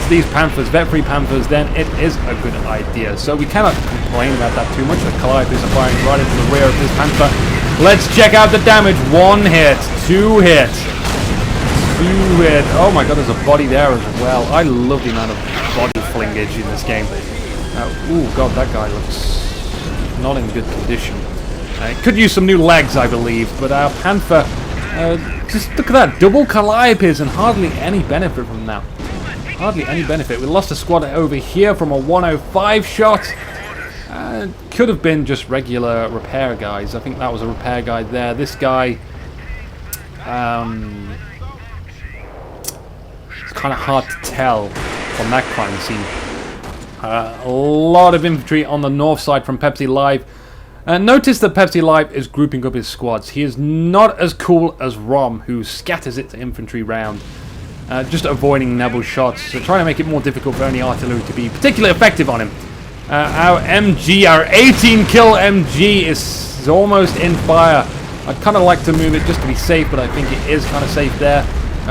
these Panthers, vet-free Panthers, then it is a good idea. So we cannot complain about that too much. The Calliope's are firing right into the rear of this Panther. Let's check out the damage. 1 hit, 2 hit, 2 hit. Oh my god, there's a body there as well. I love the amount of body flingage in this game. Ooh, god, that guy looks not in good condition. Could use some new legs, I believe, but our Panther, just look at that, double Calliope's and hardly any benefit from that. Hardly any benefit. We lost a squad over here from a 105 shot. Could have been just regular repair guys. I think that was a repair guy there. This guy, it's kind of hard to tell from that crime scene. A lot of infantry on the north side from Pepsi Live. Notice that Pepsi Live is grouping up his squads. He is not as cool as Rom, who scatters its infantry round, just avoiding Nebel shots, so trying to make it more difficult for any artillery to be particularly effective on him. Our MG, our 18 kill MG is almost in fire. I'd kind of like to move it just to be safe, but I think it is kind of safe there.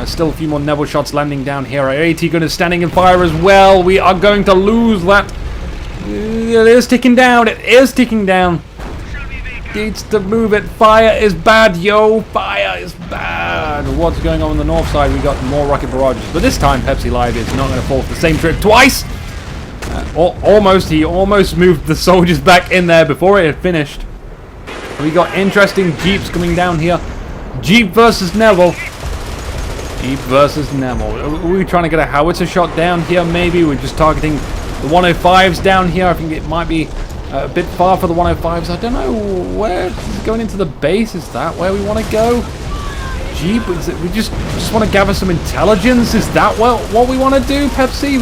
Still a few more Nebel shots landing down here. Our AT gun is standing in fire as well. We are going to lose that. It is ticking down. It is ticking down. needs to move it. Fire is bad, yo. Fire is bad. What's going on the north side? We got more rocket barrages. But this time, Pepsi Live is not going to fall for the same trick twice. He almost moved the soldiers back in there before it had finished. We got interesting Jeeps coming down here. Jeep versus Neville. Jeep versus Neville. Are we trying to get a howitzer shot down here, maybe? We're just targeting the 105s down here. I think it might be a bit far for the 105s. I don't know where going into the base. Is that where we want to go? Jeep, is it, we just want to gather some intelligence. Is that what we want to do, Pepsi?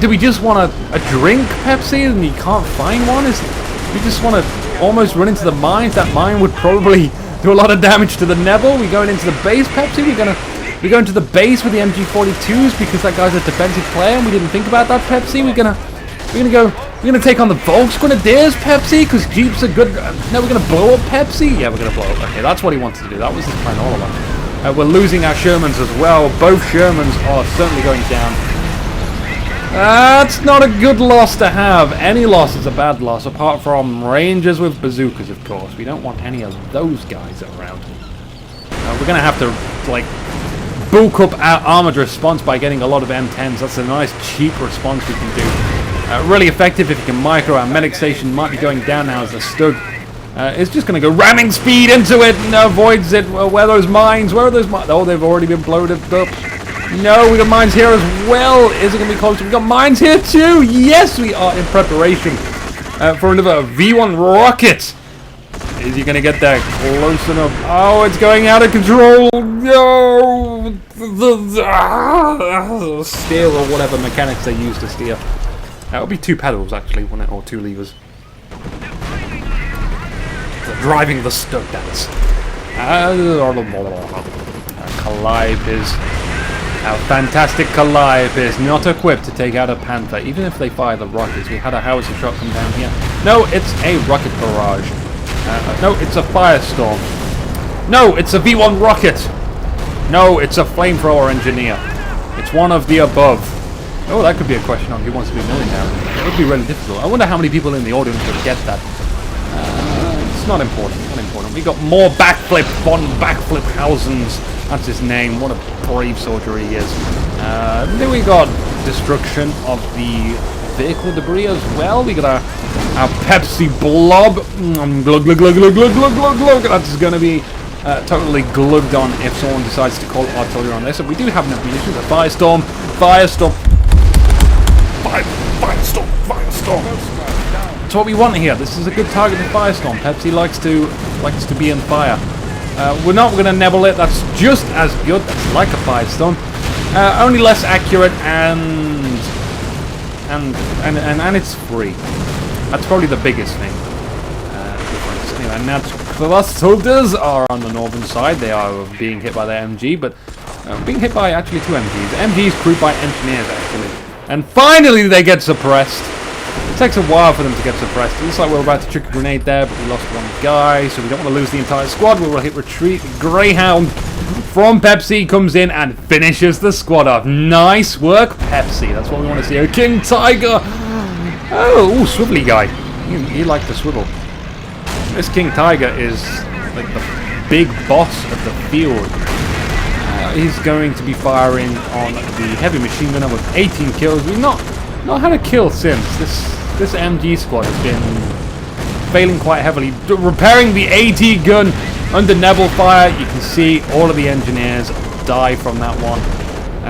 Do we just want a drink, Pepsi, and you can't find one? We just want to almost run into the mines. That mine would probably do a lot of damage to the Neville. We're going into the base, Pepsi. We're going to the base with the MG42s because that guy's a defensive player, and we didn't think about that, Pepsi. We're gonna take on the Volksgrenadiers, Pepsi, because Jeeps are good. No, we're gonna blow up Pepsi. Yeah, we're gonna blow up. Okay, that's what he wanted to do. That was his plan all along. We're losing our Shermans as well. Both Shermans are certainly going down. That's not a good loss to have. Any loss is a bad loss, apart from Rangers with bazookas, of course. We don't want any of those guys around. We're going to have to, like, bulk up our armored response by getting a lot of M10s. That's a nice, cheap response we can do. Really effective if you can micro. Our medic station might be going down now as the Stug. It's just going to go ramming speed into it and avoids it. Where are those mines? Where are those mines? Oh, they've already been bloated up. No, we got mines here as well. Is it going to be close? We got mines here too. Yes, we are in preparation for another V1 rocket. Is he going to get there close enough? Oh, it's going out of control. No. Steer or whatever mechanics they use to steer. That would be 2 pedals actually, wouldn't it? Or 2 levers. Driving the Stug dance. Calliope. Our fantastic Calliope is not equipped to take out a Panther, even if they fire the rockets. We had a howitzer shot come down here. No, it's a rocket barrage. No, it's a firestorm. No, it's a V1 rocket. No, it's a flamethrower engineer. It's one of the above. Oh, that could be a question on who wants to be a millionaire. It would be really difficult. I wonder how many people in the audience would get that. It's not important. Not important. We got more backflip von Backfliphausen's. That's his name. What a brave soldier he is. Then we got destruction of the vehicle debris as well. We got our Pepsi blob. Glug, glug, glug, glug, glug, glug, glug, glug. That's going to be totally glugged on if someone decides to call artillery on this. So we do have enough munitions. A firestorm. Firestorm. Firestorm. Firestorm. That's what we want here. This is a good target for firestorm. Pepsi likes to be in fire. We're not going to Neville it. That's just as good. That's like a firestorm. Only less accurate and it's free. That's probably the biggest thing. Difference. Anyway, now Clusters are on the northern side. They are being hit by the MG, but being hit by actually 2 MGs. The MG is crewed by engineers actually. And finally they get suppressed. It takes a while for them to get suppressed. It looks like we're about to trick a grenade there, but we lost 1 guy, so we don't want to lose the entire squad. We will hit retreat. Greyhound from Pepsi comes in and finishes the squad off. Nice work, Pepsi. That's what we want to see. A King Tiger. Oh, swivelly guy. He liked the swivel. This King Tiger is like the big boss of the field. He's going to be firing on the heavy machine gunner with 18 kills. We've not had a kill since. This MG squad has been failing quite heavily. Repairing the AT gun under Neville fire. You can see all of the engineers die from that one.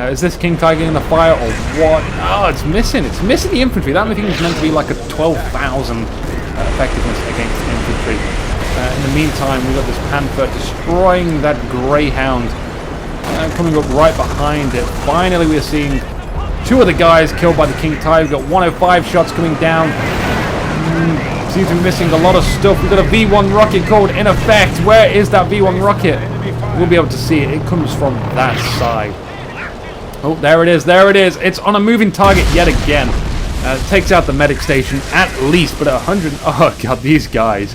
Is this King Tiger in the fire or what? Oh, it's missing. It's missing the infantry. That thing was meant to be like a 12,000 effectiveness against infantry. In the meantime, we've got this Panther destroying that Greyhound. Coming up right behind it. Finally, we're seeing 2 of the guys killed by the King Tiger. We've got 105 shots coming down. Seems to be missing a lot of stuff. We've got a V1 rocket code in effect. Where is that V1 rocket? We'll be able to see it. It comes from that side. Oh, there it is. There it is. It's on a moving target yet again. Takes out the medic station at least, but 100... Oh, God, these guys.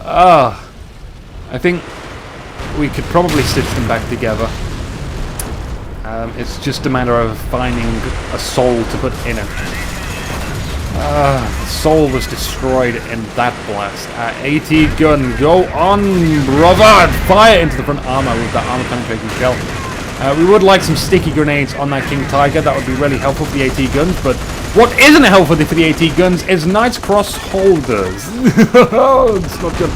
I think we could probably stitch them back together. It's just a matter of finding a soul to put in it. Soul was destroyed in that blast. AT gun, go on, brother! Fire into the front armor with that armor penetrating shell. We would like some sticky grenades on that King Tiger. That would be really helpful for the AT guns. But what isn't helpful for the AT guns is Knight's Cross holders. It's not good.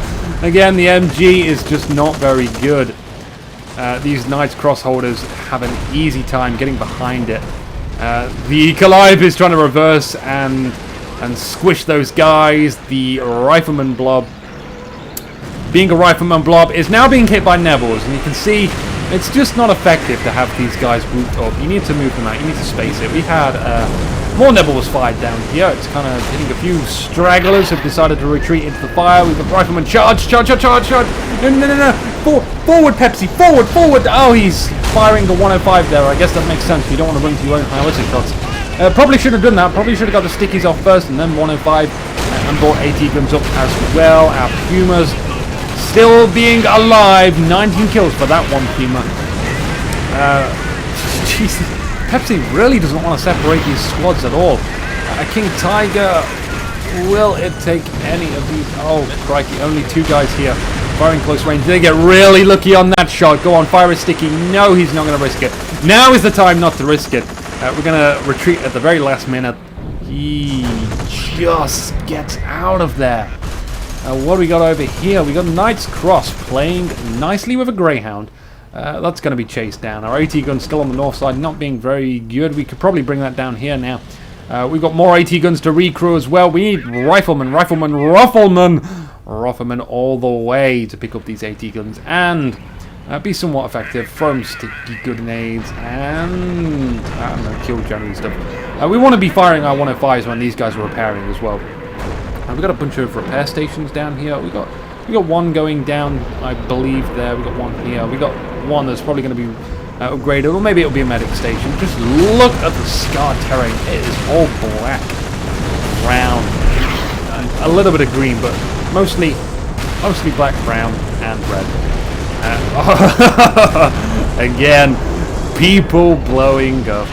Again, the MG is just not very good. These Knight's Cross holders have an easy time getting behind it. The Calliope is trying to reverse and squish those guys. The Rifleman Blob, being a Rifleman Blob, is now being hit by Nevils, and you can see it's just not effective to have these guys grouped up. You need to move them out, you need to space it. We had more Nevils fired down here. It's kind of hitting a few stragglers who've decided to retreat into the fire. We've got Rifleman charge. No. Forward, Pepsi, forward. Oh, he's firing the 105 there. I guess that makes sense. You don't want to run to your own high-listen shots. Probably should have done that. Probably should have got the stickies off first and then 105 and brought AT guns up as well. Our Pumas still being alive. 19 kills for that one Puma. Jesus. Pepsi really doesn't want to separate these squads at all. King Tiger, will it take any of these? Oh, crikey, only 2 guys here. Firing close range. They get really lucky on that shot. Go on, fire a sticky. No, he's not going to risk it. Now is the time not to risk it. We're going to retreat at the very last minute. He just gets out of there. What do we got over here? We got Knight's Cross playing nicely with a Greyhound. That's going to be chased down. Our AT gun's still on the north side, not being very good. We could probably bring that down here now. We've got more AT guns to recrew as well. We need Rifleman all the way to pick up these AT guns and be somewhat effective from sticky grenades and I don't know, kill generally stuff. We want to be firing our 105s when these guys are repairing as well. We've got a bunch of repair stations down here. We got one going down, I believe there. We got one here. We got one that's probably going to be upgraded, or maybe it'll be a medic station. Just look at the scar terrain. It is all black, brown, and a little bit of green, but mostly black, brown, and red. Again, people blowing up.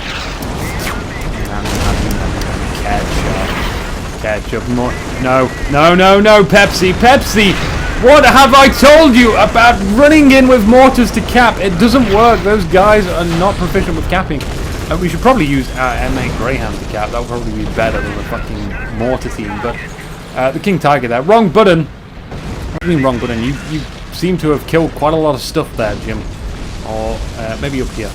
Ketchup, more. No, Pepsi! What have I told you about running in with mortars to cap? It doesn't work. Those guys are not proficient with capping. We should probably use our M8 Greyhound to cap. That would probably be better than the fucking mortar team. But the King Tiger there. Wrong button. What do you mean wrong button? You seem to have killed quite a lot of stuff there, Jim. Or maybe up here.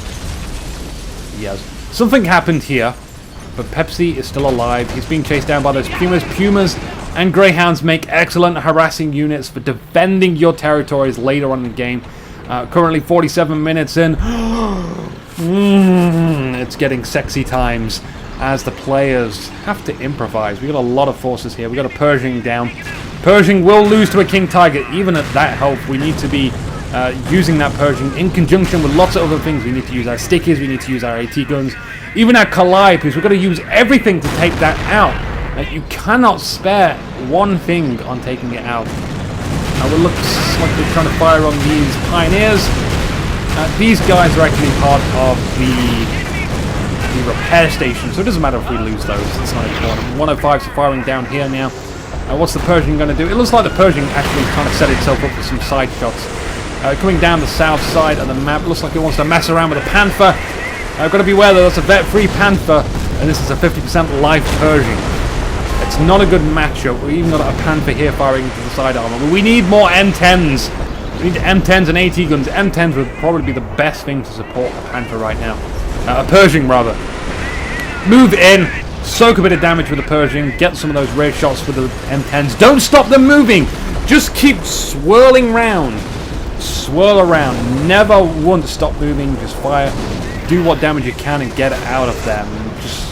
Yes. Something happened here. But Pepsi is still alive. He's being chased down by those Pumas. Pumas and Greyhounds make excellent harassing units for defending your territories later on in the game. Currently 47 minutes in. It's getting sexy times as the players have to improvise. We've got a lot of forces here. We've got a Pershing down. Pershing will lose to a King Tiger. Even at that health, we need to be using that Pershing in conjunction with lots of other things. We need to use our stickies. We need to use our AT guns. Even our Calliopes. We've got to use everything to take that out. You cannot spare one thing on taking it out. It looks like they're trying to fire on these Pioneers. These guys are actually part of the repair station, so it doesn't matter if we lose those. It's not important. 105s are firing down here now. What's the Pershing going to do? It looks like the Pershing actually trying to set itself up for some side shots. Coming down the south side of the map. It looks like it wants to mess around with a Panther. I've got to be aware that that's a vet-free Panther, and this is a 50% life Pershing. It's not a good matchup. We even got a Panther here firing into the side armor. But we need more M10s. We need M10s and AT guns. M10s would probably be the best thing to support a Panther right now. A Pershing, rather. Move in. Soak a bit of damage with the Pershing. Get some of those rear shots with the M10s. Don't stop them moving. Just keep swirling round. Swirl around. Never once stop moving. Just fire. Do what damage you can and get it out of them. Just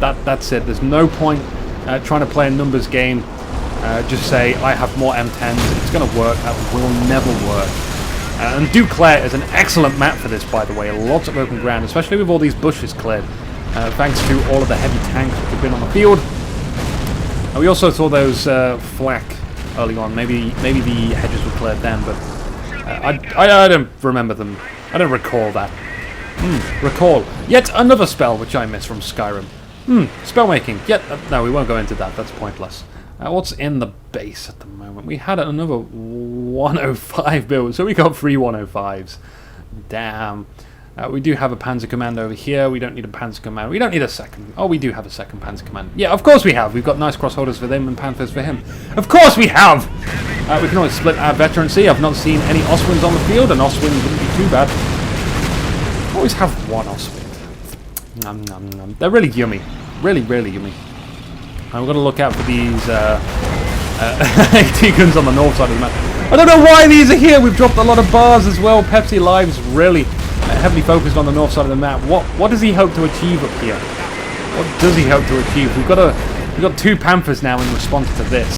that's it. There's no point trying to play a numbers game. Just say I have more M10s. It's going to work. That will never work. And Duclair is an excellent map for this, by the way. Lots of open ground, especially with all these bushes cleared. Thanks to all of the heavy tanks that have been on the field. We also saw those flak early on. Maybe the hedges were cleared then, but I don't remember them. I don't recall that. Recall. Yet another spell which I missed from Skyrim. Spellmaking. Yet, no, we won't go into that. That's pointless. What's in the base at the moment? We had another 105 build, so we got 3 105s. Damn. We do have a Panzer Command over here. We don't need a Panzer Command. We don't need a second. Oh, we do have a second Panzer Command. Yeah, of course we have. We've got nice crossholders for them and Panthers for him. Of course we have! We can always split our veterancy. I've not seen any Oswins on the field, and Oswin wouldn't be too bad. Always have one Oswin. Nom, nom, nom. They're really yummy. Really, really yummy. And we're going to look out for these AT guns on the north side of the map. I don't know why these are here. We've dropped a lot of bars as well. Pepsi Live's really heavily focused on the north side of the map. What does he hope to achieve up here? What does he hope to achieve? We've got 2 Panthers now in response to this.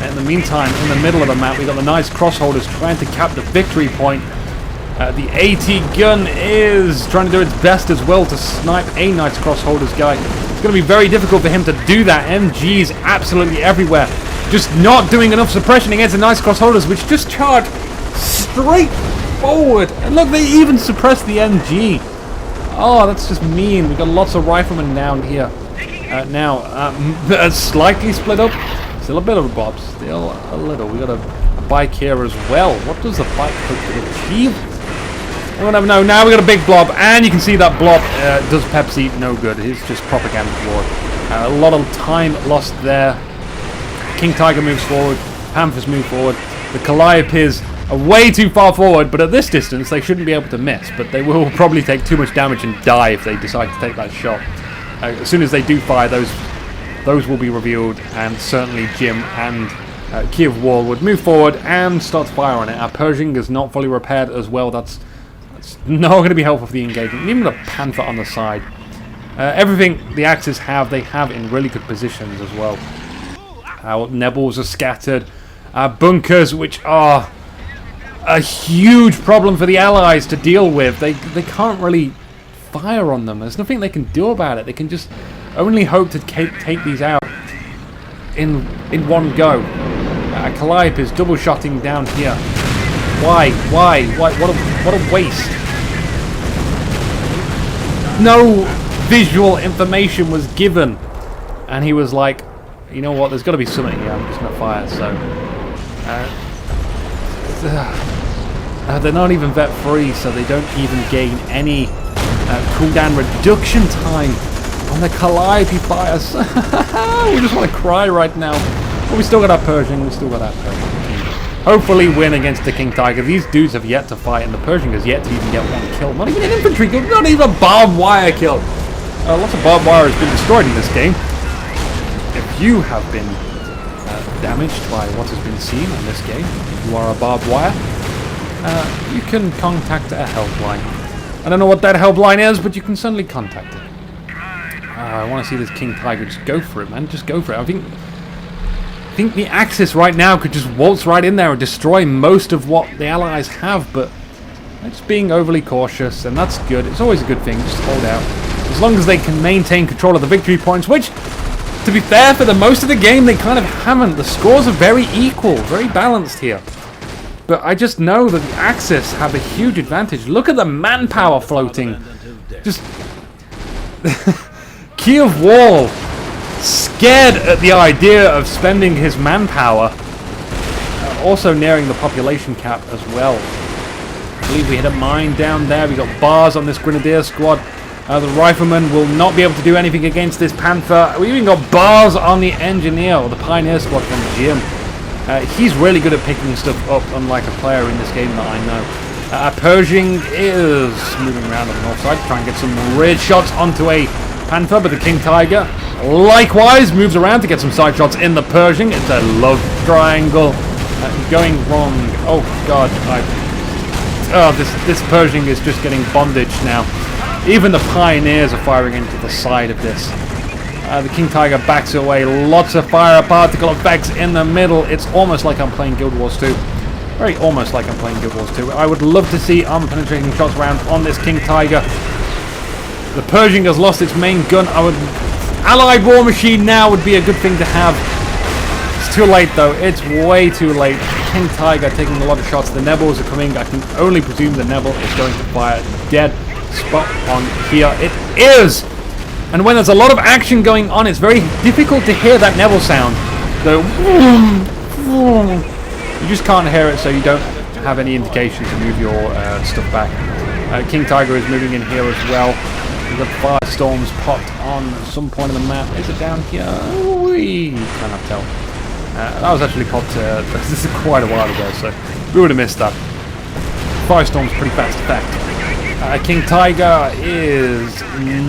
In the meantime, in the middle of the map, we've got the nice crossholders trying to cap the victory point. The AT gun is trying to do its best as well to snipe a nice crossholders guy. It's going to be very difficult for him to do that. MGs absolutely everywhere. Just not doing enough suppression against the nice crossholders, which just charge straight forward. And look, they even suppressed the MG. Oh, that's just mean. We've got lots of riflemen down here. Slightly split up. Still a bit of a bob. Still a little. We got a bike here as well. What does the bike hope to achieve? I don't know. Now we got a big blob, and you can see that blob does Pepsi no good. It's just propaganda war. A lot of time lost there. King Tiger moves forward. Panthers move forward. The Calliope's are way too far forward, but at this distance they shouldn't be able to miss. But they will probably take too much damage and die if they decide to take that shot. As soon as they do fire, those will be revealed, and certainly Jim and Kiev Wall would move forward and start to fire on it. Our Pershing is not fully repaired as well. That's not going to be helpful for the engagement. Even the Panther on the side. Everything the Axis have, they have in really good positions as well. Our Nebels are scattered. Our bunkers, which are a huge problem for the Allies to deal with. They can't really fire on them. There's nothing they can do about it. They can just only hope to take these out in one go. Calliope is double shotting down here. Why? What a waste. No visual information was given. And he was like, you know what, there's got to be something here. I'm just going to fire. So, they're not even vet free, so they don't even gain any cooldown reduction time on the Calliope fires. We just want to cry right now. But we still got our Pershing. Hopefully win against the King Tiger. These dudes have yet to fight, and the Pershing has yet to even get one kill. Not even an infantry kill. Not even a barbed wire kill. Lots of barbed wire has been destroyed in this game. If you have been damaged by what has been seen in this game, if you are a barbed wire, you can contact a helpline. I don't know what that helpline is, but you can certainly contact it. I want to see this King Tiger. Just go for it, man. Just go for it. I think the Axis right now could just waltz right in there and destroy most of what the Allies have, but they're just being overly cautious, and that's good. It's always a good thing. Just hold out. As long as they can maintain control of the victory points, which, to be fair, for the most of the game, they kind of haven't. The scores are very equal, very balanced here. But I just know that the Axis have a huge advantage. Look at the manpower floating. Just Kiev Wall, scared at the idea of spending his manpower. Also nearing the population cap as well. I believe we hit a mine down there. We got bars on this Grenadier squad. The Rifleman will not be able to do anything against this Panther. We even got bars on the Engineer, or the Pioneer squad from Jim. He's really good at picking stuff up, unlike a player in this game that I know. Pershing is moving around on the north side to try and get some weird shots onto a Panther, but the King Tiger likewise moves around to get some side shots in the Pershing. It's a love triangle going wrong. Oh god, this Pershing is just getting bondage now. Even the Pioneers are firing into the side of this. The King Tiger backs away. Lots of fire particle effects in the middle. It's almost like I'm playing Guild Wars 2. Very almost like I'm playing Guild Wars 2. I would love to see armor penetrating shots around on this King Tiger. The Pershing has lost its main gun. Allied War Machine now would be a good thing to have. It's too late though. It's way too late. King Tiger taking a lot of shots. The Nebels are coming. I can only presume the Nebel is going to fire dead spot on here. It is! And when there's a lot of action going on, it's very difficult to hear that Neville sound. The you just can't hear it, so you don't have any indication to move your stuff back. King Tiger is moving in here as well. The firestorms popped on some point of the map. Is it down here? We cannot tell. That was actually popped this is quite a while ago, so we would have missed that. Firestorm's pretty fast effect. King Tiger is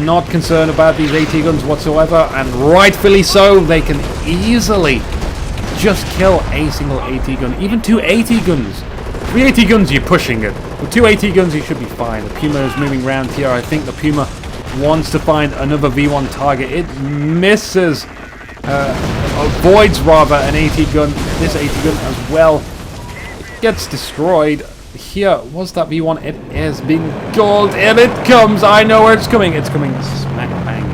not concerned about these AT guns whatsoever, and rightfully so. They can easily just kill a single AT gun, even 2 AT guns. 3 AT guns, you're pushing it. With 2 AT guns, you should be fine. The Puma is moving around here. I think the Puma wants to find another V1 target. It misses, avoids rather an AT gun. This AT gun as well. It gets destroyed. Here, was that V1? It has been gold, and it comes. I know where it's coming. It's coming smack bang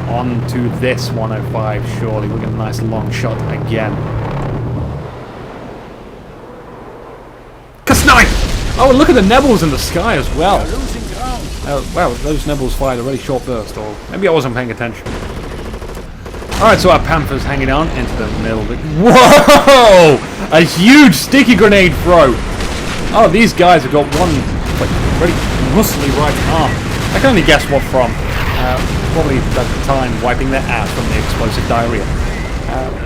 onto this 105. Surely we'll get a nice long shot again. Snipe! Oh, and look at the Nebbles in the sky as well. Wow, those Nebbles fired a really short burst, or maybe I wasn't paying attention. Alright, so our Panther's hanging on into the middle of it. Whoa! A huge sticky grenade throw! Oh, these guys have got one, like, really muscly right arm. I can only guess what from. Probably at the time wiping their ass from the explosive diarrhea.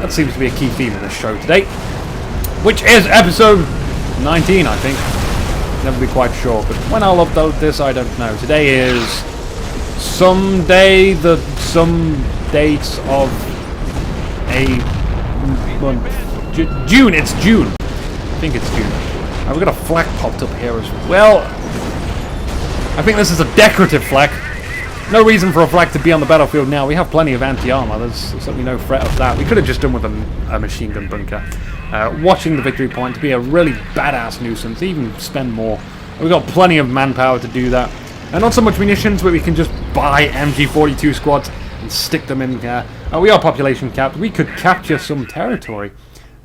That seems to be a key theme in this show today. Which is episode 19, I think. Never be quite sure, but when I'll upload this, I don't know. Today is some dates of a month. June. It's June. I think it's June. We've got a flak popped up here as well. I think this is a decorative flak. No reason for a flak to be on the battlefield now. We have plenty of anti-armor. There's certainly no threat of that. We could have just done with a machine gun bunker. Watching the victory point to be a really badass nuisance, even spend more. We've got plenty of manpower to do that. And not so much munitions, but we can just buy MG42 squads and stick them in here. We are population capped. We could capture some territory.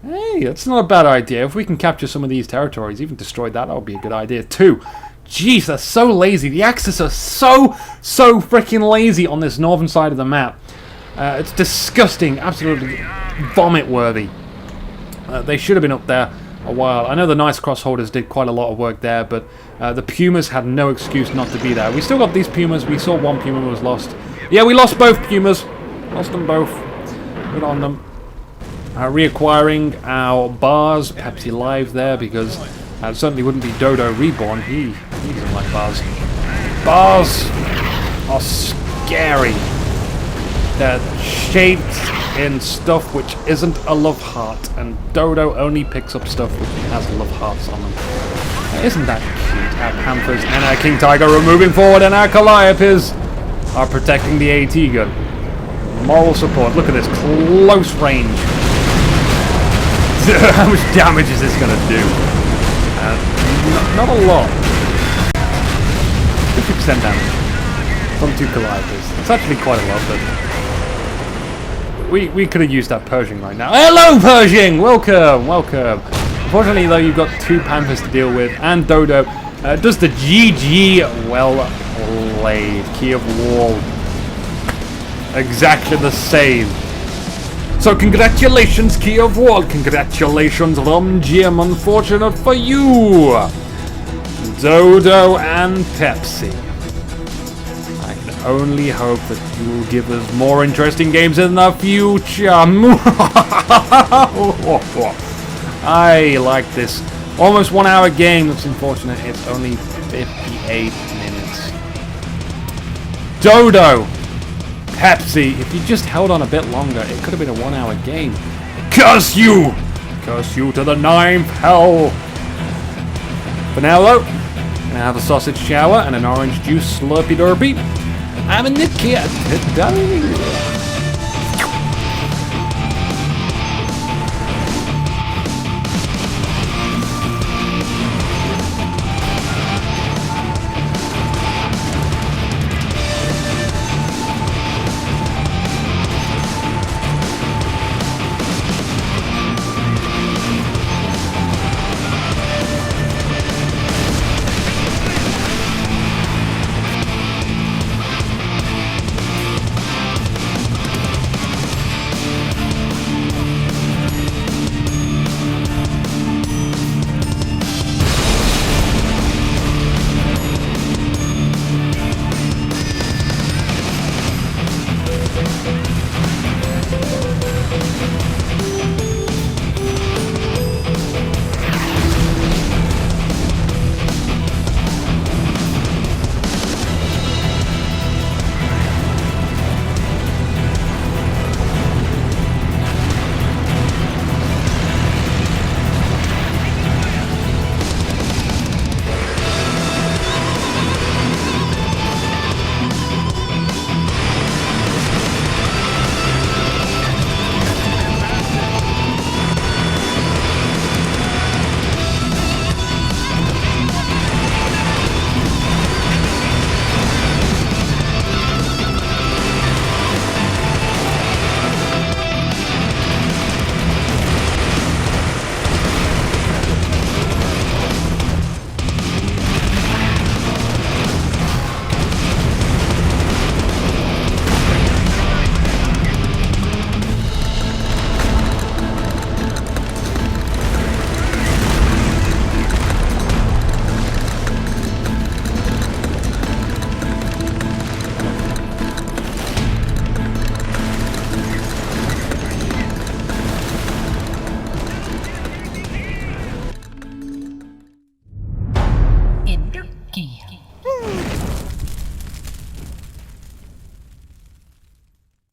Hey, that's not a bad idea. If we can capture some of these territories, even destroy that would be a good idea too. Jeez, they're so lazy. The Axis are so freaking lazy on this northern side of the map. It's disgusting, absolutely vomit-worthy. They should have been up there a while. I know the Nice Crossholders did quite a lot of work there, but the Pumas had no excuse not to be there. We still got these Pumas. We saw one Puma was lost. Yeah, we lost both Pumas. Lost them both. Good on them. Reacquiring our bars. Pepsi Live there, because it certainly wouldn't be Dodo Reborn. He doesn't like bars. Bars are scary. They're shaped in stuff which isn't a love heart, and Dodo only picks up stuff which has love hearts on them. Isn't that cute? Our Panthers and our King Tiger are moving forward, and our Calliope's are protecting the AT gun. Moral support. Look at this close range. How much damage is this going to do? Not a lot. 50% damage from 2 Calliopes. It's actually quite a lot, but we could have used that Pershing right now. Hello, Pershing! Welcome! Unfortunately, though, you've got 2 Panthers to deal with, and Dodo does the GG well played. Key of Wall. Exactly the same. So congratulations, Key of Wall. Congratulations, Rum Jim. Unfortunate for you, Dodo and Pepsi. I can only hope that you will give us more interesting games in the future. I like this. Almost 1 hour game. That's unfortunate. It's only 58 minutes. Dodo, Pepsi, if you just held on a bit longer, it could have been a 1 hour game. Curse you! Curse you to the 9th hell! For now, though, I'm gonna have a sausage shower and an orange juice slurpy derpy. I'm a Nick here today.